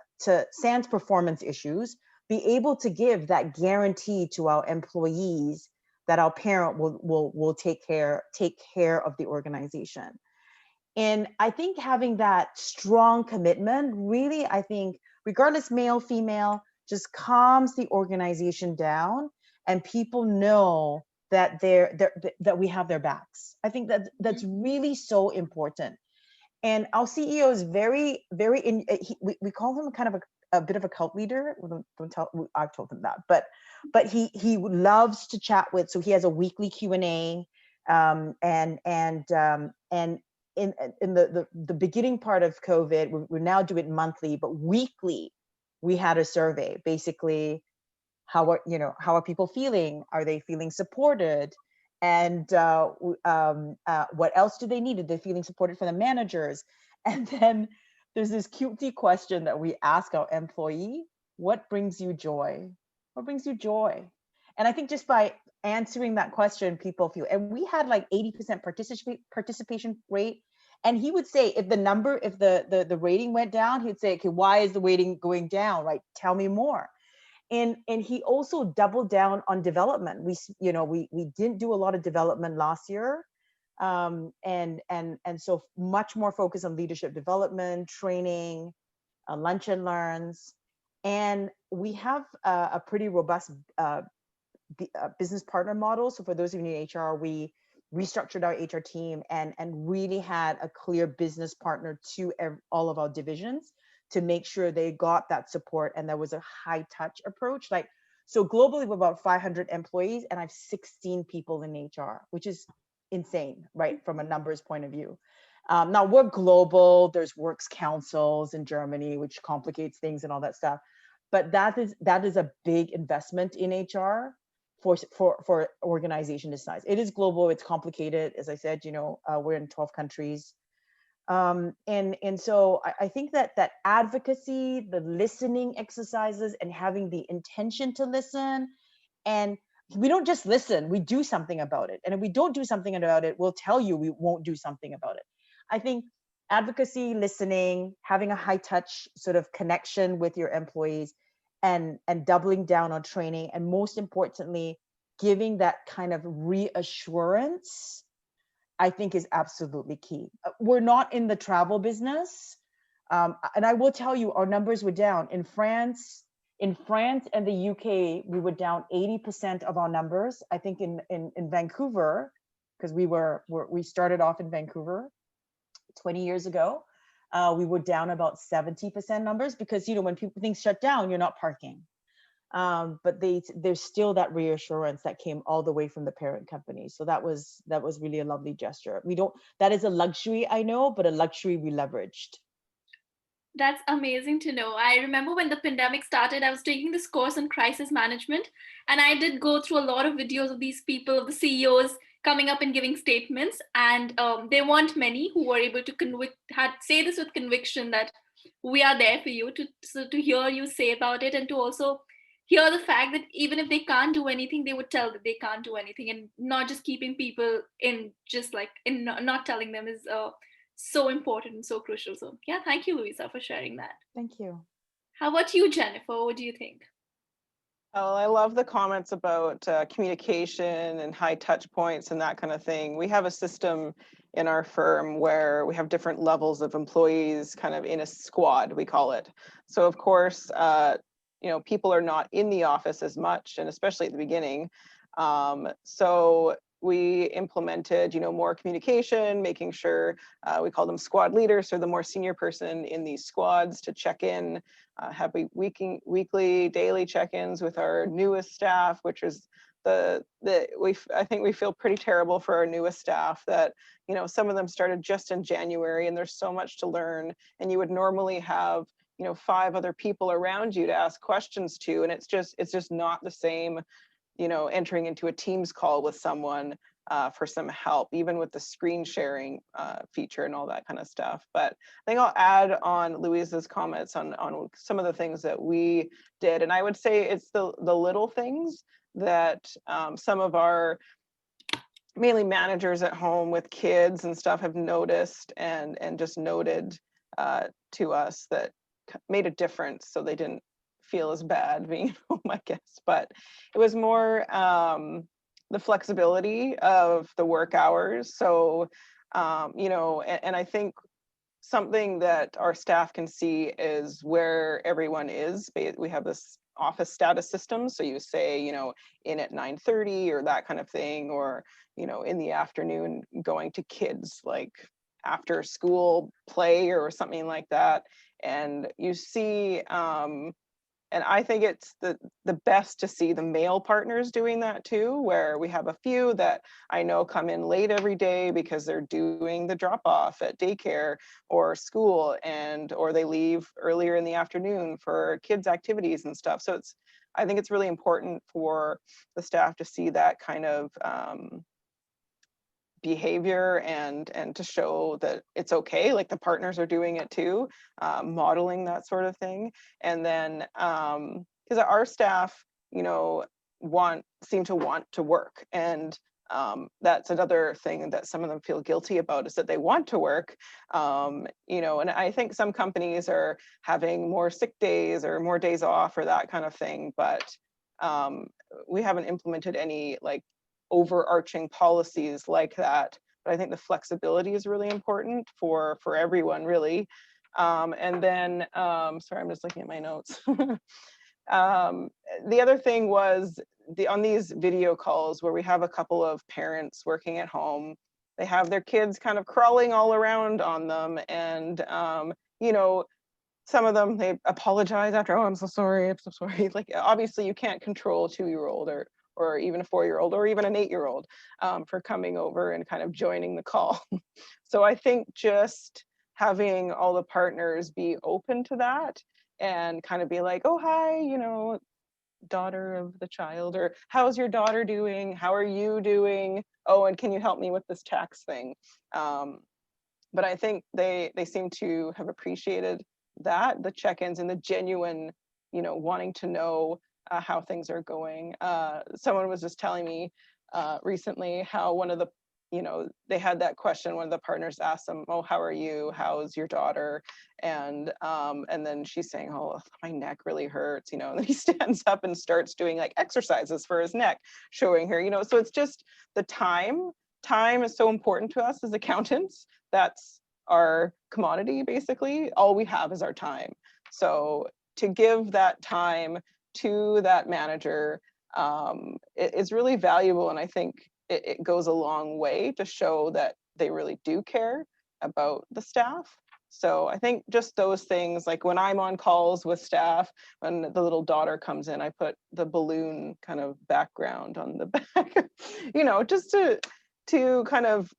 sans performance issues, be able to give that guarantee to our employees that our parent will take care of the organization. And I think having that strong commitment really, I think, regardless male, female, just calms the organization down and people know that that we have their backs. I think that's really so important. And our CEO is very, very, we call him kind of a bit of a cult leader. Don't tell, I've told him that, but he loves to chat with, so he has a weekly Q&A, and in the beginning part of COVID, we now do it monthly, but weekly, we had a survey, basically, how are people feeling? Are they feeling supported? And what else do they need? Are they feeling supported from the managers? And then there's this cutesy question that we ask our employee: what brings you joy? What brings you joy? And I think just by answering that question, people feel, and we had like 80% participation rate. And he would say, if the rating went down, he'd say, okay, why is the rating going down? Right? Tell me more. And he also doubled down on development. We didn't do a lot of development last year. And so much more focus on leadership development, training, lunch and learns. And we have a pretty robust business partner model. So for those of you in HR, we restructured our HR team and really had a clear business partner to all of our divisions to make sure they got that support. And there was a high touch approach. So globally, we're about 500 employees and I have 16 people in HR, which is insane, right? From a numbers point of view. Now we're global, there's works councils in Germany, which complicates things and all that stuff. But that is a big investment in HR for organization this size. It is global, it's complicated. As I said, we're in 12 countries. And so I think that advocacy, the listening exercises, and having the intention to listen, and we don't just listen, we do something about it. And if we don't do something about it, we'll tell you we won't do something about it. I think advocacy, listening, having a high touch sort of connection with your employees, and doubling down on training, and most importantly, giving that kind of reassurance, I think is absolutely key. We're not in the travel business. And I will tell you, our numbers were down. In France and the UK, we were down 80% of our numbers. I think in Vancouver, because we started off in Vancouver 20 years ago, we were down about 70% numbers because, when things shut down, you're not parking. But there's still that reassurance that came all the way from the parent company. So that was really a lovely gesture. That is a luxury, I know, but a luxury we leveraged. That's amazing to know. I remember when the pandemic started, I was taking this course on crisis management, and I did go through a lot of videos of these people, the CEOs, coming up and giving statements. And there weren't many who were able to say this with conviction that we are there for you, to hear you say about it, and to also hear the fact that even if they can't do anything, they would tell that they can't do anything, and not just keeping people not telling them is so important and so crucial. So yeah, thank you, Lewisa, for sharing that. Thank you. How about you, Jennifer? What do you think? Oh, I love the comments about communication and high touch points and that kind of thing. We have a system in our firm where we have different levels of employees kind of in a squad, we call it. So of course, people are not in the office as much, and especially at the beginning. So we implemented, more communication, making sure we call them squad leaders, so the more senior person in these squads to check in, have weekly, daily check-ins with our newest staff, which is I think we feel pretty terrible for our newest staff that, some of them started just in January and there's so much to learn, and you would normally have 5 other people around you to ask questions to, and it's just not the same, entering into a Teams call with someone for some help, even with the screen sharing feature and all that kind of stuff. But I think I'll add on Louisa's comments on some of the things that we did, and I would say it's the little things that some of our mainly managers at home with kids and stuff have noticed and just noted to us that made a difference, so they didn't feel as bad being home, I guess. But it was more the flexibility of the work hours. So, and I think something that our staff can see is where everyone is. We have this office status system. So you say, in at 9:30 or that kind of thing, or, in the afternoon going to kids like after school play or something like that. And you see, and I think it's the best to see the male partners doing that too, where we have a few that I know come in late every day because they're doing the drop off at daycare or school, or they leave earlier in the afternoon for kids activities and stuff. So I think it's really important for the staff to see that kind of behavior and to show that it's okay, like the partners are doing it too, modeling that sort of thing. And then because our staff seem to want to work, and that's another thing that some of them feel guilty about, is that they want to work, and I think some companies are having more sick days or more days off or that kind of thing, but we haven't implemented any like overarching policies like that. But I think the flexibility is really important for everyone, really. And then, sorry, I'm just looking at my notes. The other thing was on these video calls where we have a couple of parents working at home, they have their kids kind of crawling all around on them, and some of them, they apologize after, oh, I'm so sorry. Like, obviously you can't control a 2-year-old or even a 4-year-old or even an 8-year-old for coming over and kind of joining the call. So I think just having all the partners be open to that and kind of be like, oh, hi, daughter of the child, or how's your daughter doing? How are you doing? Oh, and can you help me with this tax thing? But I think they seem to have appreciated that, the check-ins and the genuine, wanting to know how things are going. Someone was just telling me recently how one of the, they had that question, one of the partners asked them, oh, how are you? How's your daughter? And then she's saying, oh, my neck really hurts, and then he stands up and starts doing like exercises for his neck, showing her, so it's just the time. Time is so important to us as accountants. That's our commodity, basically. All we have is our time. So to give that time to that manager is really valuable, and I think it goes a long way to show that they really do care about the staff. So I think just those things, like when I'm on calls with staff, when the little daughter comes in, I put the balloon kind of background on the back, just to kind of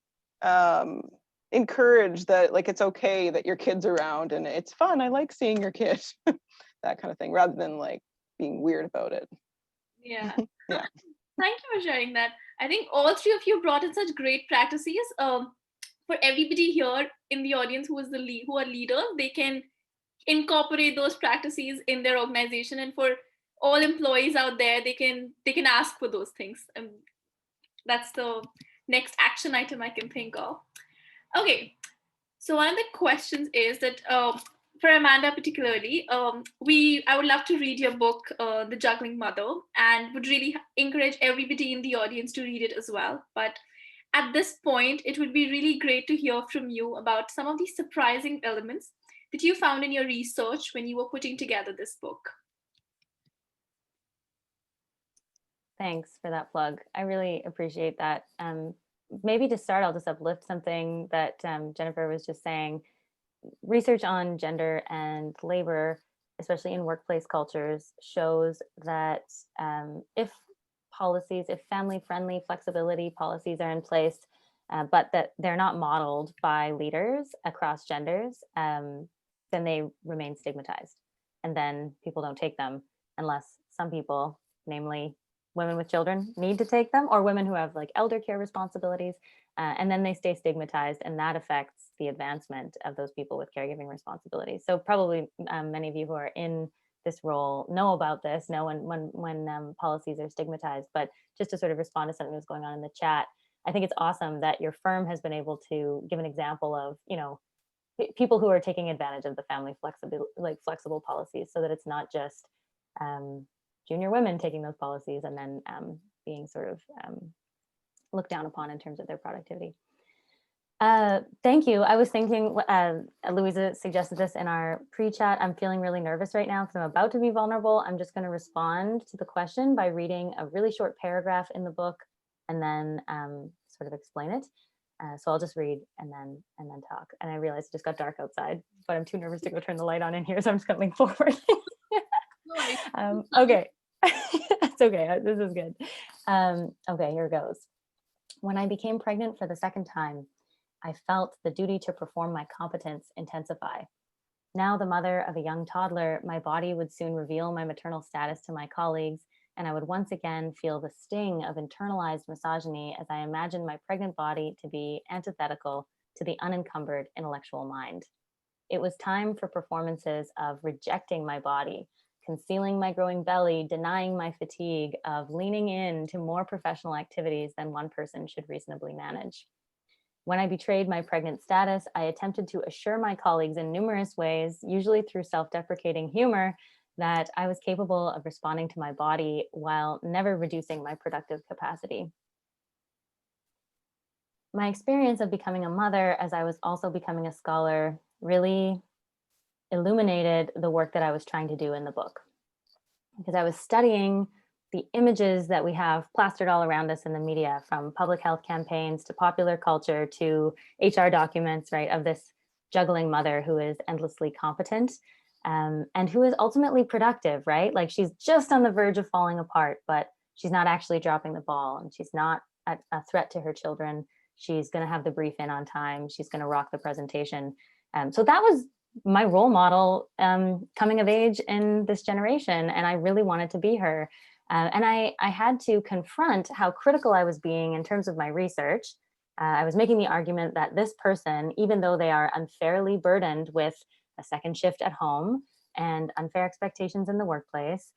encourage that, like, it's okay that your kid's around and it's fun. I like seeing your kid, that kind of thing, rather than like being weird about it. Yeah. Yeah. Thank you for sharing that. I think all three of you brought in such great practices. For everybody here in the audience who are leaders, they can incorporate those practices in their organization, and for all employees out there, they can ask for those things. And that's the next action item I can think of. Okay, so one of the questions is that for Amanda particularly, I would love to read your book, The Juggling Mother, and would really encourage everybody in the audience to read it as well. But at this point, it would be really great to hear from you about some of the surprising elements that you found in your research when you were putting together this book. Thanks for that plug. I really appreciate that. Maybe to start, I'll just uplift something that Jennifer was just saying. Research on gender and labor, especially in workplace cultures, shows that if family-friendly flexibility policies are in place, but that they're not modeled by leaders across genders, then they remain stigmatized. And then people don't take them unless some people, namely women with children, need to take them, or women who have like elder care responsibilities. And then they stay stigmatized, and that affects the advancement of those people with caregiving responsibilities. So probably many of you who are in this role know about this, know when policies are stigmatized. But just to sort of respond to something that was going on in the chat, I think it's awesome that your firm has been able to give an example of, people who are taking advantage of the family flexible policies, so that it's not just junior women taking those policies and then being sort of looked down upon in terms of their productivity. Thank you. I was thinking, Lewisa suggested this in our pre-chat. I'm feeling really nervous right now because I'm about to be vulnerable. I'm just going to respond to the question by reading a really short paragraph in the book and then sort of explain it. So I'll just read and then talk. And I realized it just got dark outside, but I'm too nervous to go turn the light on in here, so I'm just going to lean forward. Okay. It's okay. This is good. Okay, here goes. When I became pregnant for the second time, I felt the duty to perform my competence intensify. Now the mother of a young toddler, my body would soon reveal my maternal status to my colleagues, and I would once again feel the sting of internalized misogyny as I imagined my pregnant body to be antithetical to the unencumbered intellectual mind. It was time for performances of rejecting my body, concealing my growing belly, denying my fatigue, of leaning in to more professional activities than one person should reasonably manage. When I betrayed my pregnant status, I attempted to assure my colleagues in numerous ways, usually through self-deprecating humor, that I was capable of responding to my body while never reducing my productive capacity. My experience of becoming a mother, as I was also becoming a scholar, really illuminated the work that I was trying to do in the book. Because I was studying the images that we have plastered all around us in the media, from public health campaigns to popular culture to HR documents, right, of this juggling mother who is endlessly competent and who is ultimately productive, right? Like she's just on the verge of falling apart, but she's not actually dropping the ball, and she's not a threat to her children. She's going to have the brief in on time. She's going to rock the presentation. So that was my role model coming of age in this generation, and I really wanted to be her. And I had to confront how critical I was being in terms of my research. I was making the argument that this person, even though they are unfairly burdened with a second shift at home and unfair expectations in the workplace,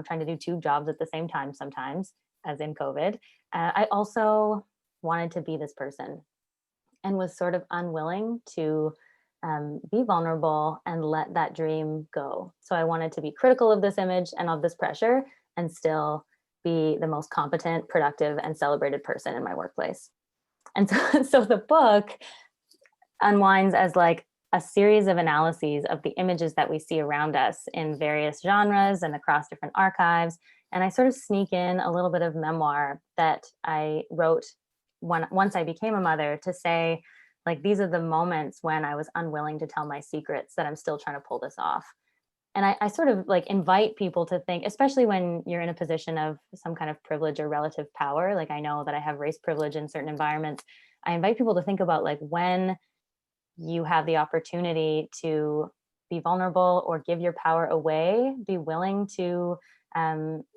trying to do two jobs at the same time sometimes, as in COVID, I also wanted to be this person and was sort of unwilling to be vulnerable and let that dream go. So I wanted to be critical of this image and of this pressure and still be the most competent, productive, and celebrated person in my workplace. And so the book unwinds as like a series of analyses of the images that we see around us in various genres and across different archives. And I sort of sneak in a little bit of memoir that I wrote once I became a mother, to say, like, these are the moments when I was unwilling to tell my secrets that I'm still trying to pull this off. And I sort of like invite people to think, especially when you're in a position of some kind of privilege or relative power, like I know that I have race privilege in certain environments. I invite people to think about, like, when you have the opportunity to be vulnerable or give your power away, be willing to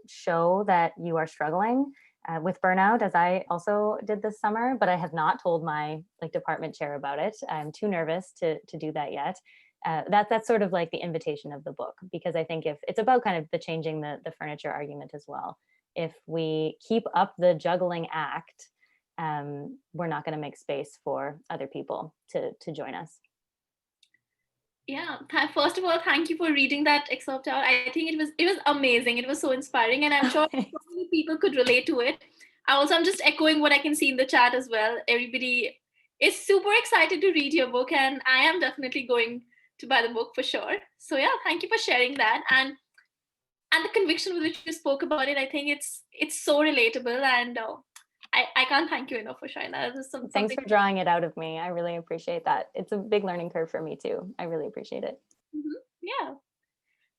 show that you are struggling with burnout, as I also did this summer, but I have not told my department chair about it. I'm too nervous to do that yet. That's sort of like the invitation of the book, because I think if it's about kind of the changing the furniture argument as well. If we keep up the juggling act, we're not going to make space for other people to join us. Yeah, first of all, thank you for reading that excerpt out. I think it was amazing. It was so inspiring, and I'm sure so many people could relate to it. I'm just echoing what I can see in the chat as well. Everybody is super excited to read your book, and I am definitely going to buy the book for sure. So yeah, thank you for sharing that. And the conviction with which you spoke about it, I think it's so relatable, and I can't thank you enough for sharing that. This is Thanks something. for drawing it out of me. I really appreciate that. It's a big learning curve for me too. I really appreciate it. Yeah.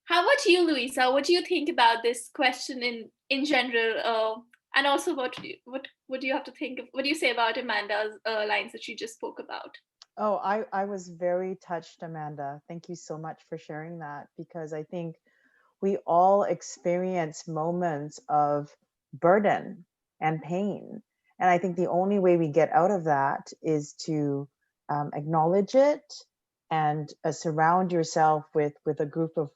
How about you, Louisa? What do you think about this question in general, and also what do you have to think of? What do you say about Amanda's lines that she just spoke about? Oh, I was very touched, Amanda. Thank you so much for sharing that, because I think we all experience moments of burden and pain. And I think the only way we get out of that is to acknowledge it and surround yourself with a group of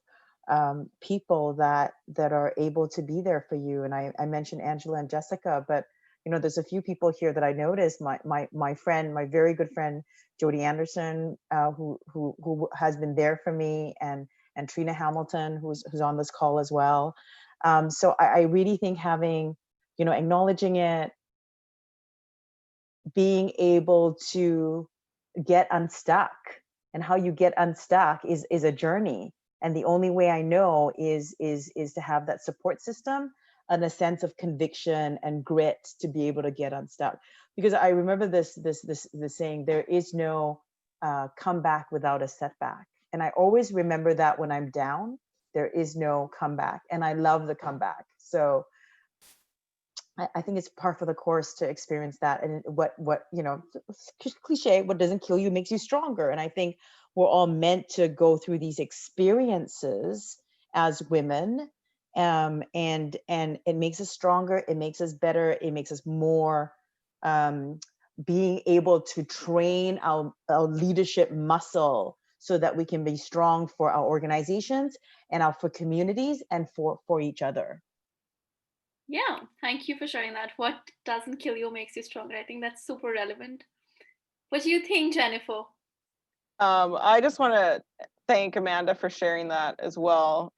people that are able to be there for you. And I mentioned Angela and Jessica, but there's a few people here that I noticed. My friend, my very good friend, Jody Anderson, who has been there for me, and Trina Hamilton, who's on this call as well. So I really think having, acknowledging it, being able to get unstuck, and how you get unstuck is a journey. And the only way I know is to have that support system and a sense of conviction and grit to be able to get unstuck. Because I remember this saying, there is no comeback without a setback. And I always remember that when I'm down, there is no comeback. And I love the comeback. So I think it's par for the course to experience that. And what cliche, what doesn't kill you makes you stronger. And I think we're all meant to go through these experiences as women. And it makes us stronger. It makes us better. It makes us more being able to train our leadership muscle, so that we can be strong for our organizations and for communities and for each other. Yeah, thank you for sharing that. What doesn't kill you makes you stronger. I think that's super relevant. What do you think, Jennifer? I just want to thank Amanda for sharing that as well.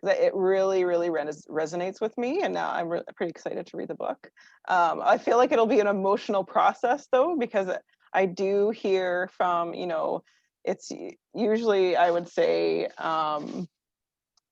It really, really resonates with me, and now I'm pretty excited to read the book. I feel like it'll be an emotional process though, because I do hear from, it's usually, I would say,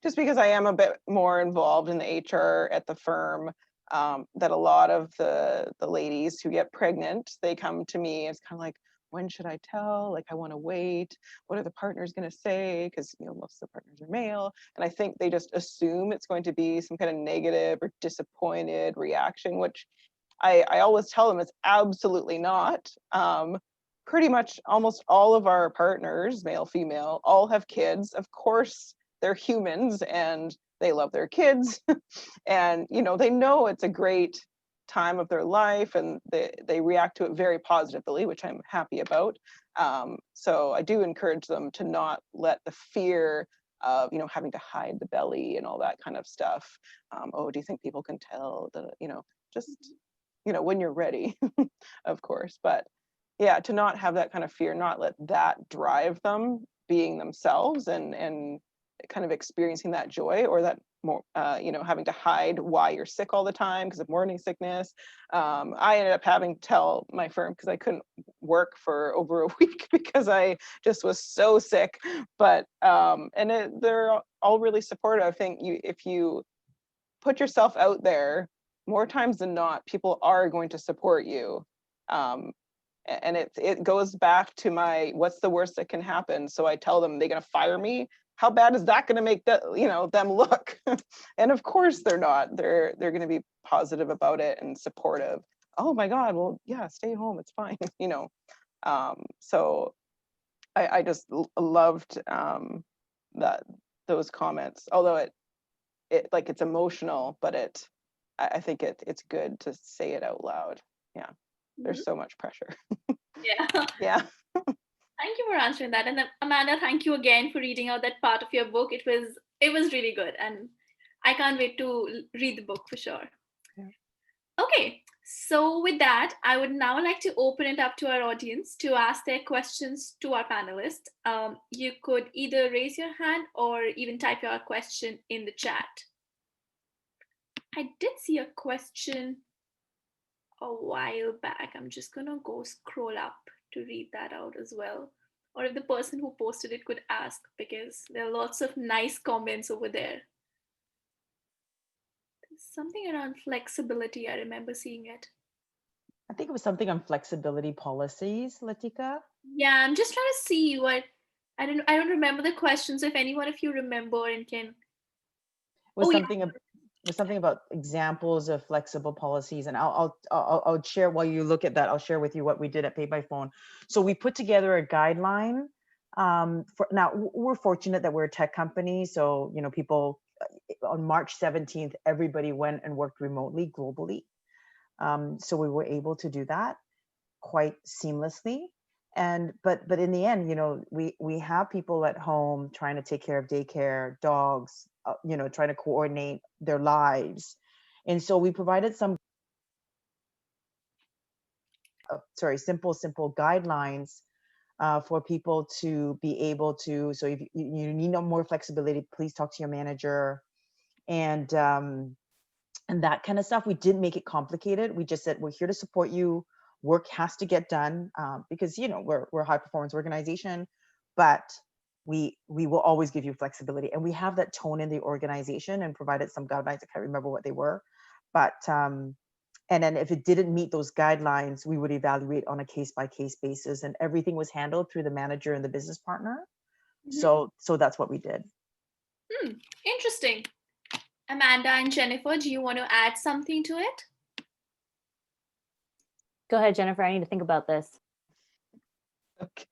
just because I am a bit more involved in the HR at the firm, that a lot of the ladies who get pregnant, they come to me. It's kind of like, when should I tell? Like, I want to wait. What are the partners going to say? Because most of the partners are male, and I think they just assume it's going to be some kind of negative or disappointed reaction, which I always tell them it's absolutely not. Pretty much almost all of our partners, male, female, all have kids. Of course, they're humans and they love their kids, and they know it's a great time of their life, and they react to it very positively, which I'm happy about. So I do encourage them to not let the fear of having to hide the belly and all that kind of stuff. Oh, do you think people can tell that? Just when you're ready, of course. But yeah, to not have that kind of fear, not let that drive them being themselves, and kind of experiencing that joy, or that more having to hide why you're sick all the time because of morning sickness. I ended up having to tell my firm, because I couldn't work for over a week because I just was so sick. But they're all really supportive. I think if you put yourself out there, more times than not, people are going to support you. And it goes back to my, what's the worst that can happen? So I tell them, they're going to fire me. How bad is that going to make them look? And of course they're not. They're going to be positive about it and supportive. Oh my God, well, yeah, stay home. It's fine. So I just loved those comments. Although it's emotional, but I think it's good to say it out loud. Yeah. There's so much pressure. Yeah. Yeah. Thank you for answering that. And then, Amanda, thank you again for reading out that part of your book. It was really good, and I can't wait to read the book for sure. Yeah. Okay, so with that, I would now like to open it up to our audience to ask their questions to our panelists. You could either raise your hand or even type your question in the chat. I did see a question a while back. I'm just gonna go scroll up to read that out as well. Or if the person who posted it could ask, because there are lots of nice comments over there. Something around flexibility. I remember seeing it. I think it was something on flexibility policies, Latika. Yeah, I'm just trying to see what I don't remember the questions. If anyone of you remember and can. Was Oh yeah. something was something about examples of flexible policies, and I'll share while you look at that. I'll share with you what we did at Pay by Phone. So we put together a guideline. For now, we're fortunate that we're a tech company, so people on March 17th, everybody went and worked remotely globally. So we were able to do that quite seamlessly. And but in the end, we have people at home trying to take care of daycare, dogs, trying to coordinate their lives. And so we provided some simple guidelines for people to be able to. So if you need no more flexibility, please talk to your manager, and that kind of stuff. We didn't make it complicated. We just said, we're here to support you. Work has to get done because we're a high performance organization, but we will always give you flexibility. And we have that tone in the organization and provided some guidelines. I can't remember what they were, but and then if it didn't meet those guidelines, we would evaluate on a case by case basis, and everything was handled through the manager and the business partner. Mm-hmm. So that's what we did. Interesting. Amanda and Jennifer, do you want to add something to it? Go ahead, Jennifer. I need to think about this. Okay.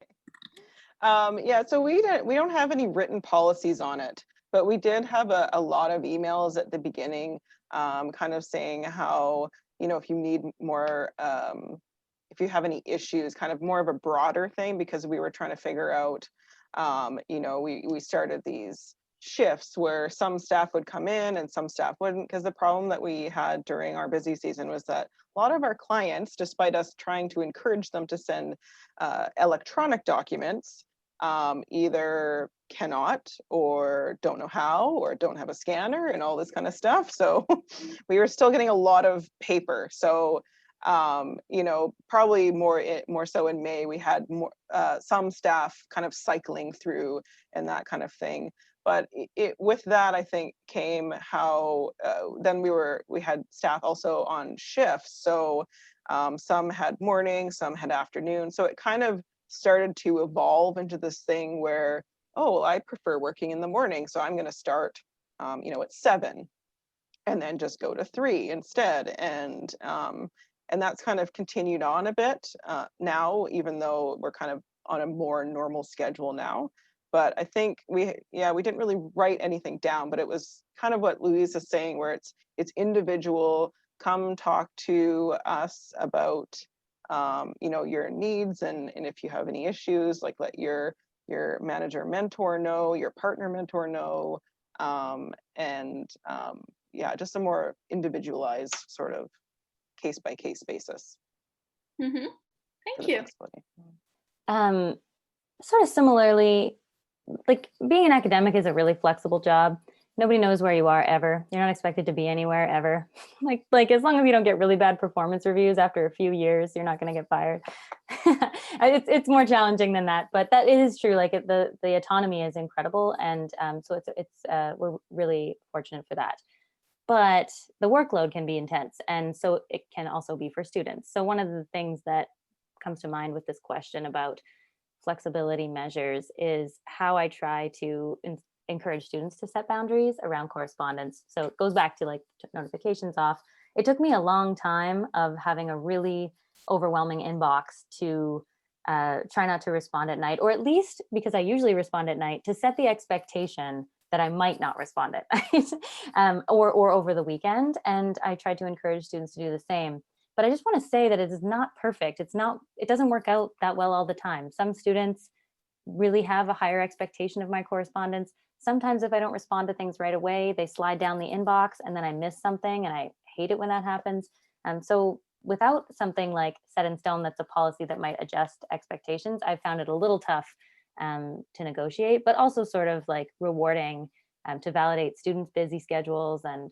Yeah, so we don't have any written policies on it, but we did have a lot of emails at the beginning, kind of saying how, if you need more, if you have any issues, kind of more of a broader thing, because we were trying to figure out, we started these shifts where some staff would come in and some staff wouldn't, because the problem that we had during our busy season was that a lot of our clients, despite us trying to encourage them to send electronic documents, either cannot or don't know how or don't have a scanner and all this kind of stuff. So we were still getting a lot of paper. So probably more so in May, we had more some staff kind of cycling through and that kind of thing. But with that, I think came how then we had staff also on shifts. So some had morning, some had afternoon. So it kind of started to evolve into this thing where, oh, well, I prefer working in the morning, so I'm going to start, at 7, and then just go to 3 instead. And that's kind of continued on a bit now, even though we're kind of on a more normal schedule now. But I think we didn't really write anything down, but it was kind of what Louise is saying, where it's individual. Come talk to us about your needs, and if you have any issues, like let your manager mentor know, your partner mentor know, just a more individualized sort of case by case basis. Mm-hmm. Thank you. Sort of similarly, like being an academic is a really flexible job. Nobody knows where you are ever. You're not expected to be anywhere ever. like as long as you don't get really bad performance reviews after a few years, you're not going to get fired. It's more challenging than that, but that is true. Like the autonomy is incredible, and so we're really fortunate for that. But the workload can be intense, and so it can also be for students. So one of the things that comes to mind with this question about flexibility measures is how I try to encourage students to set boundaries around correspondence. So it goes back to like notifications off. It took me a long time of having a really overwhelming inbox to try not to respond at night, or at least, because I usually respond at night, to set the expectation that I might not respond at night or over the weekend. And I try to encourage students to do the same. But I just want to say that it is not perfect. It doesn't work out that well all the time. Some students really have a higher expectation of my correspondence. Sometimes if I don't respond to things right away, they slide down the inbox and then I miss something, and I hate it when that happens. So without something like set in stone that's a policy that might adjust expectations, I've found it a little tough to negotiate, but also sort of like rewarding to validate students' busy schedules and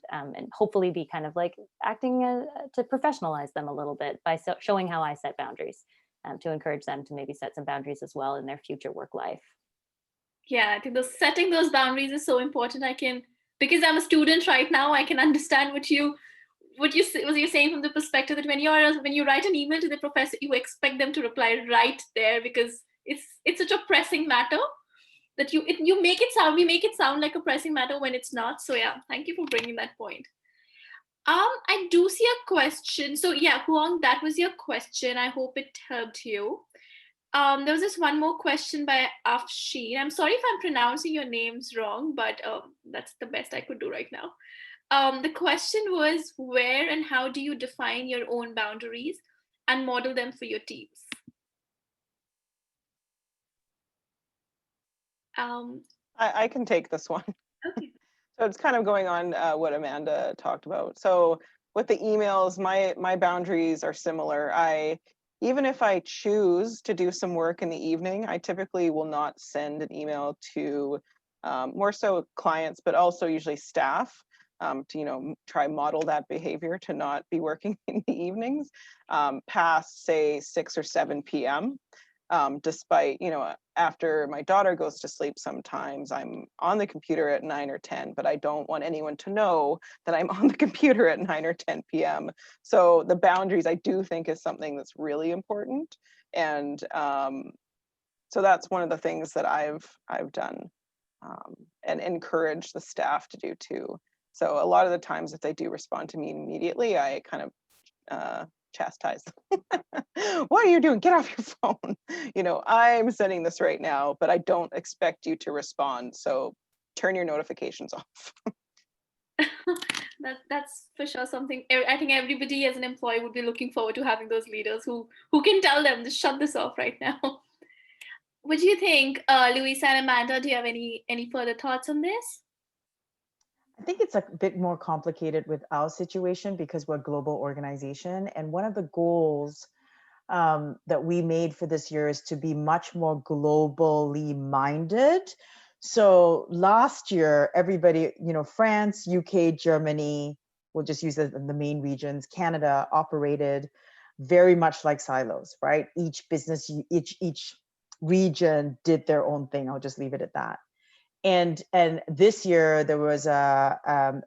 hopefully be kind of like acting to professionalize them a little bit by showing how I set boundaries to encourage them to maybe set some boundaries as well in their future work life. Yeah, I think setting those boundaries is so important. I can because I'm a student right now, I can understand what you're saying from the perspective that when you write an email to the professor, you expect them to reply right there, because it's such a pressing matter that we make it sound like a pressing matter when it's not. So yeah, thank you for bringing that point. I do see a question. So yeah, Huang, that was your question. I hope it helped you. There was this one more question by Afshin. I'm sorry if I'm pronouncing your names wrong, but that's the best I could do right now. The question was, where and how do you define your own boundaries and model them for your teams? I can take this one. Okay. So it's kind of going on what Amanda talked about. So with the emails, my boundaries are similar. Even if I choose to do some work in the evening, I typically will not send an email to more so clients, but also usually staff, to try model that behavior to not be working in the evenings past say 6 or 7 p.m. Despite, after my daughter goes to sleep, sometimes I'm on the computer at 9 or 10, but I don't want anyone to know that I'm on the computer at 9 or 10 p.m. So the boundaries, I do think, is something that's really important. And so that's one of the things that I've done and encourage the staff to do too. So a lot of the times if they do respond to me immediately, I kind of chastise them. What are you doing? Get off your phone. I'm sending this right now, but I don't expect you to respond. So turn your notifications off. That's for sure something I think everybody as an employee would be looking forward to, having those leaders who can tell them to shut this off right now. What do you think, Lewisa and Amanda? Do you have any further thoughts on this? I think it's a bit more complicated with our situation because we're a global organization. And one of the goals that we made for this year is to be much more globally minded. So last year, everybody, France, UK, Germany, we'll just use the main regions, Canada operated very much like silos, right? Each business, each region did their own thing. I'll just leave it at that. And this year there was a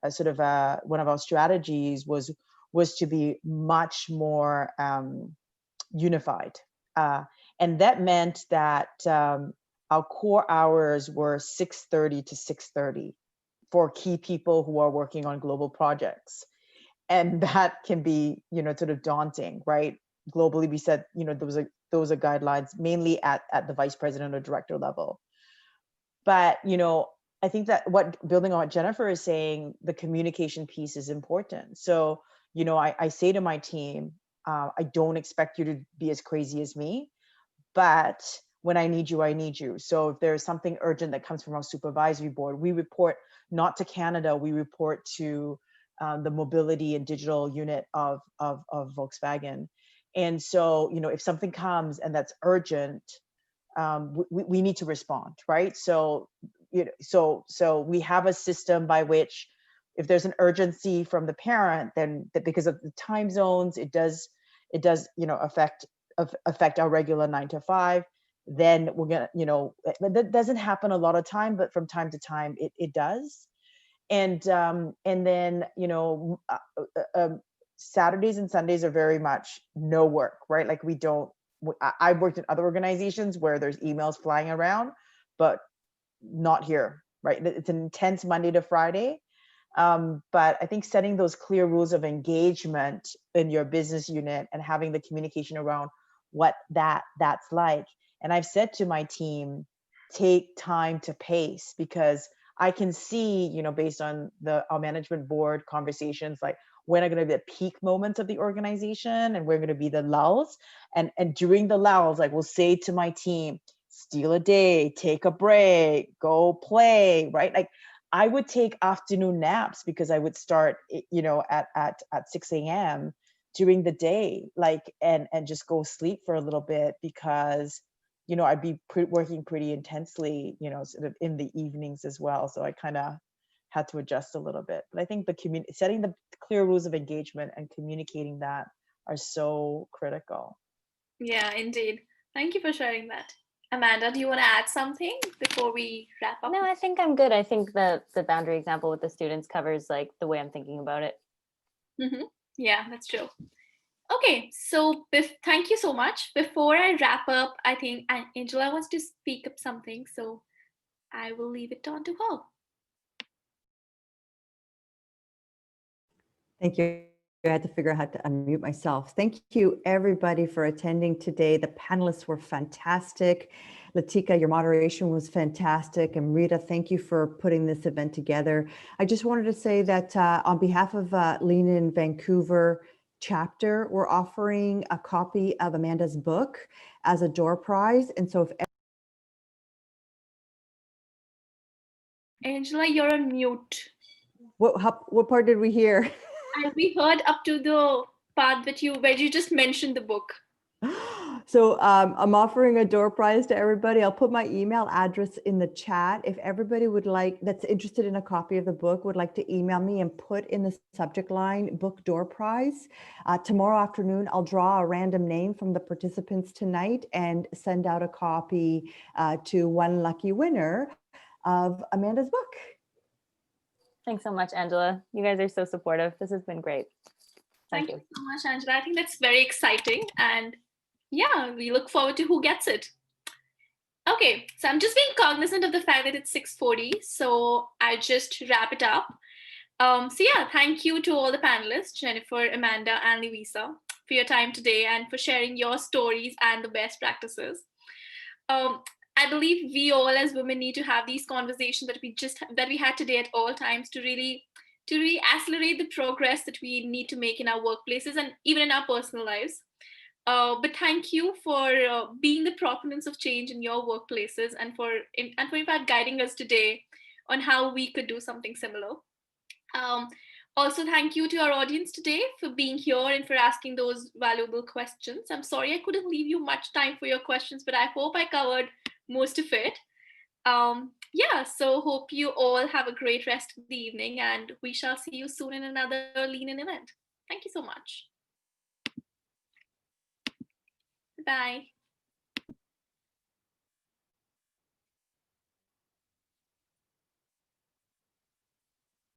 sort of one of our strategies was to be much more unified, and that meant that our core hours were 6:30 to 6:30 for key people who are working on global projects, and that can be sort of daunting, right? Globally, we said those are guidelines mainly at the vice president or director level. But, I think that building on what Jennifer is saying, the communication piece is important. So, I say to my team, I don't expect you to be as crazy as me, but when I need you, I need you. So if there's something urgent that comes from our supervisory board, we report not to Canada, we report to the mobility and digital unit of Volkswagen. And so, if something comes and that's urgent, we need to respond, right? So we have a system by which if there's an urgency from the parent, then because of the time zones, it does affect our regular 9 to 5. Then we're gonna, that doesn't happen a lot of time, but from time to time it does. And then Saturdays and Sundays are very much no work, right? Like I've worked in other organizations where there's emails flying around, but not here, right? It's an intense Monday to Friday. But I think setting those clear rules of engagement in your business unit and having the communication around what that's like. And I've said to my team, take time to pace, because I can see, based on our management board conversations, like when are going to be the peak moments of the organization and where are going to be the lulls. And during the lulls, like we'll say to my team, steal a day, take a break, go play, right? Like I would take afternoon naps because I would start, at 6 a.m. during the day, like, and just go sleep for a little bit because, I'd be working pretty intensely, sort of in the evenings as well. So I kind of had to adjust a little bit. But I think setting the clear rules of engagement and communicating that are so critical. Yeah, indeed. Thank you for sharing that. Amanda, do you want to add something before we wrap up? No, I think I'm good. I think the boundary example with the students covers like the way I'm thinking about it. Yeah, that's true. Okay, so thank you so much. Before I wrap up, I think Angela wants to speak up something, so I will leave it on to her. Thank you. I had to figure out how to unmute myself. Thank you, everybody, for attending today. The panelists were fantastic. Latika, your moderation was fantastic. And Rita, thank you for putting this event together. I just wanted to say that on behalf of Lean in Vancouver chapter, we're offering a copy of Amanda's book as a door prize. And so if Angela, you're on mute. what part did we hear? We heard up to the part that where you just mentioned the book. So I'm offering a door prize to everybody. I'll put my email address in the chat. If everybody would like, that's interested in a copy of the book, would like to email me and put in the subject line, book door prize. Tomorrow afternoon, I'll draw a random name from the participants tonight and send out a copy to one lucky winner of Amanda's book. Thanks so much, Angela. You guys are so supportive. This has been great. Thank you so much, Angela. I think that's very exciting. And yeah, we look forward to who gets it. Okay, so I'm just being cognizant of the fact that it's 6:40, so I just wrap it up. So yeah, thank you to all the panelists, Jennifer, Amanda, and Lewisa, for your time today and for sharing your stories and the best practices. I believe we all as women need to have these conversations that we had today at all times to really accelerate the progress that we need to make in our workplaces and even in our personal lives. But thank you for being the proponents of change in your workplaces and for in fact guiding us today on how we could do something similar. Also, thank you to our audience today for being here and for asking those valuable questions. I'm sorry I couldn't leave you much time for your questions, but I hope I covered most of it. Yeah, so hope you all have a great rest of the evening, and we shall see you soon in another Lean In event. Thank you so much. Bye.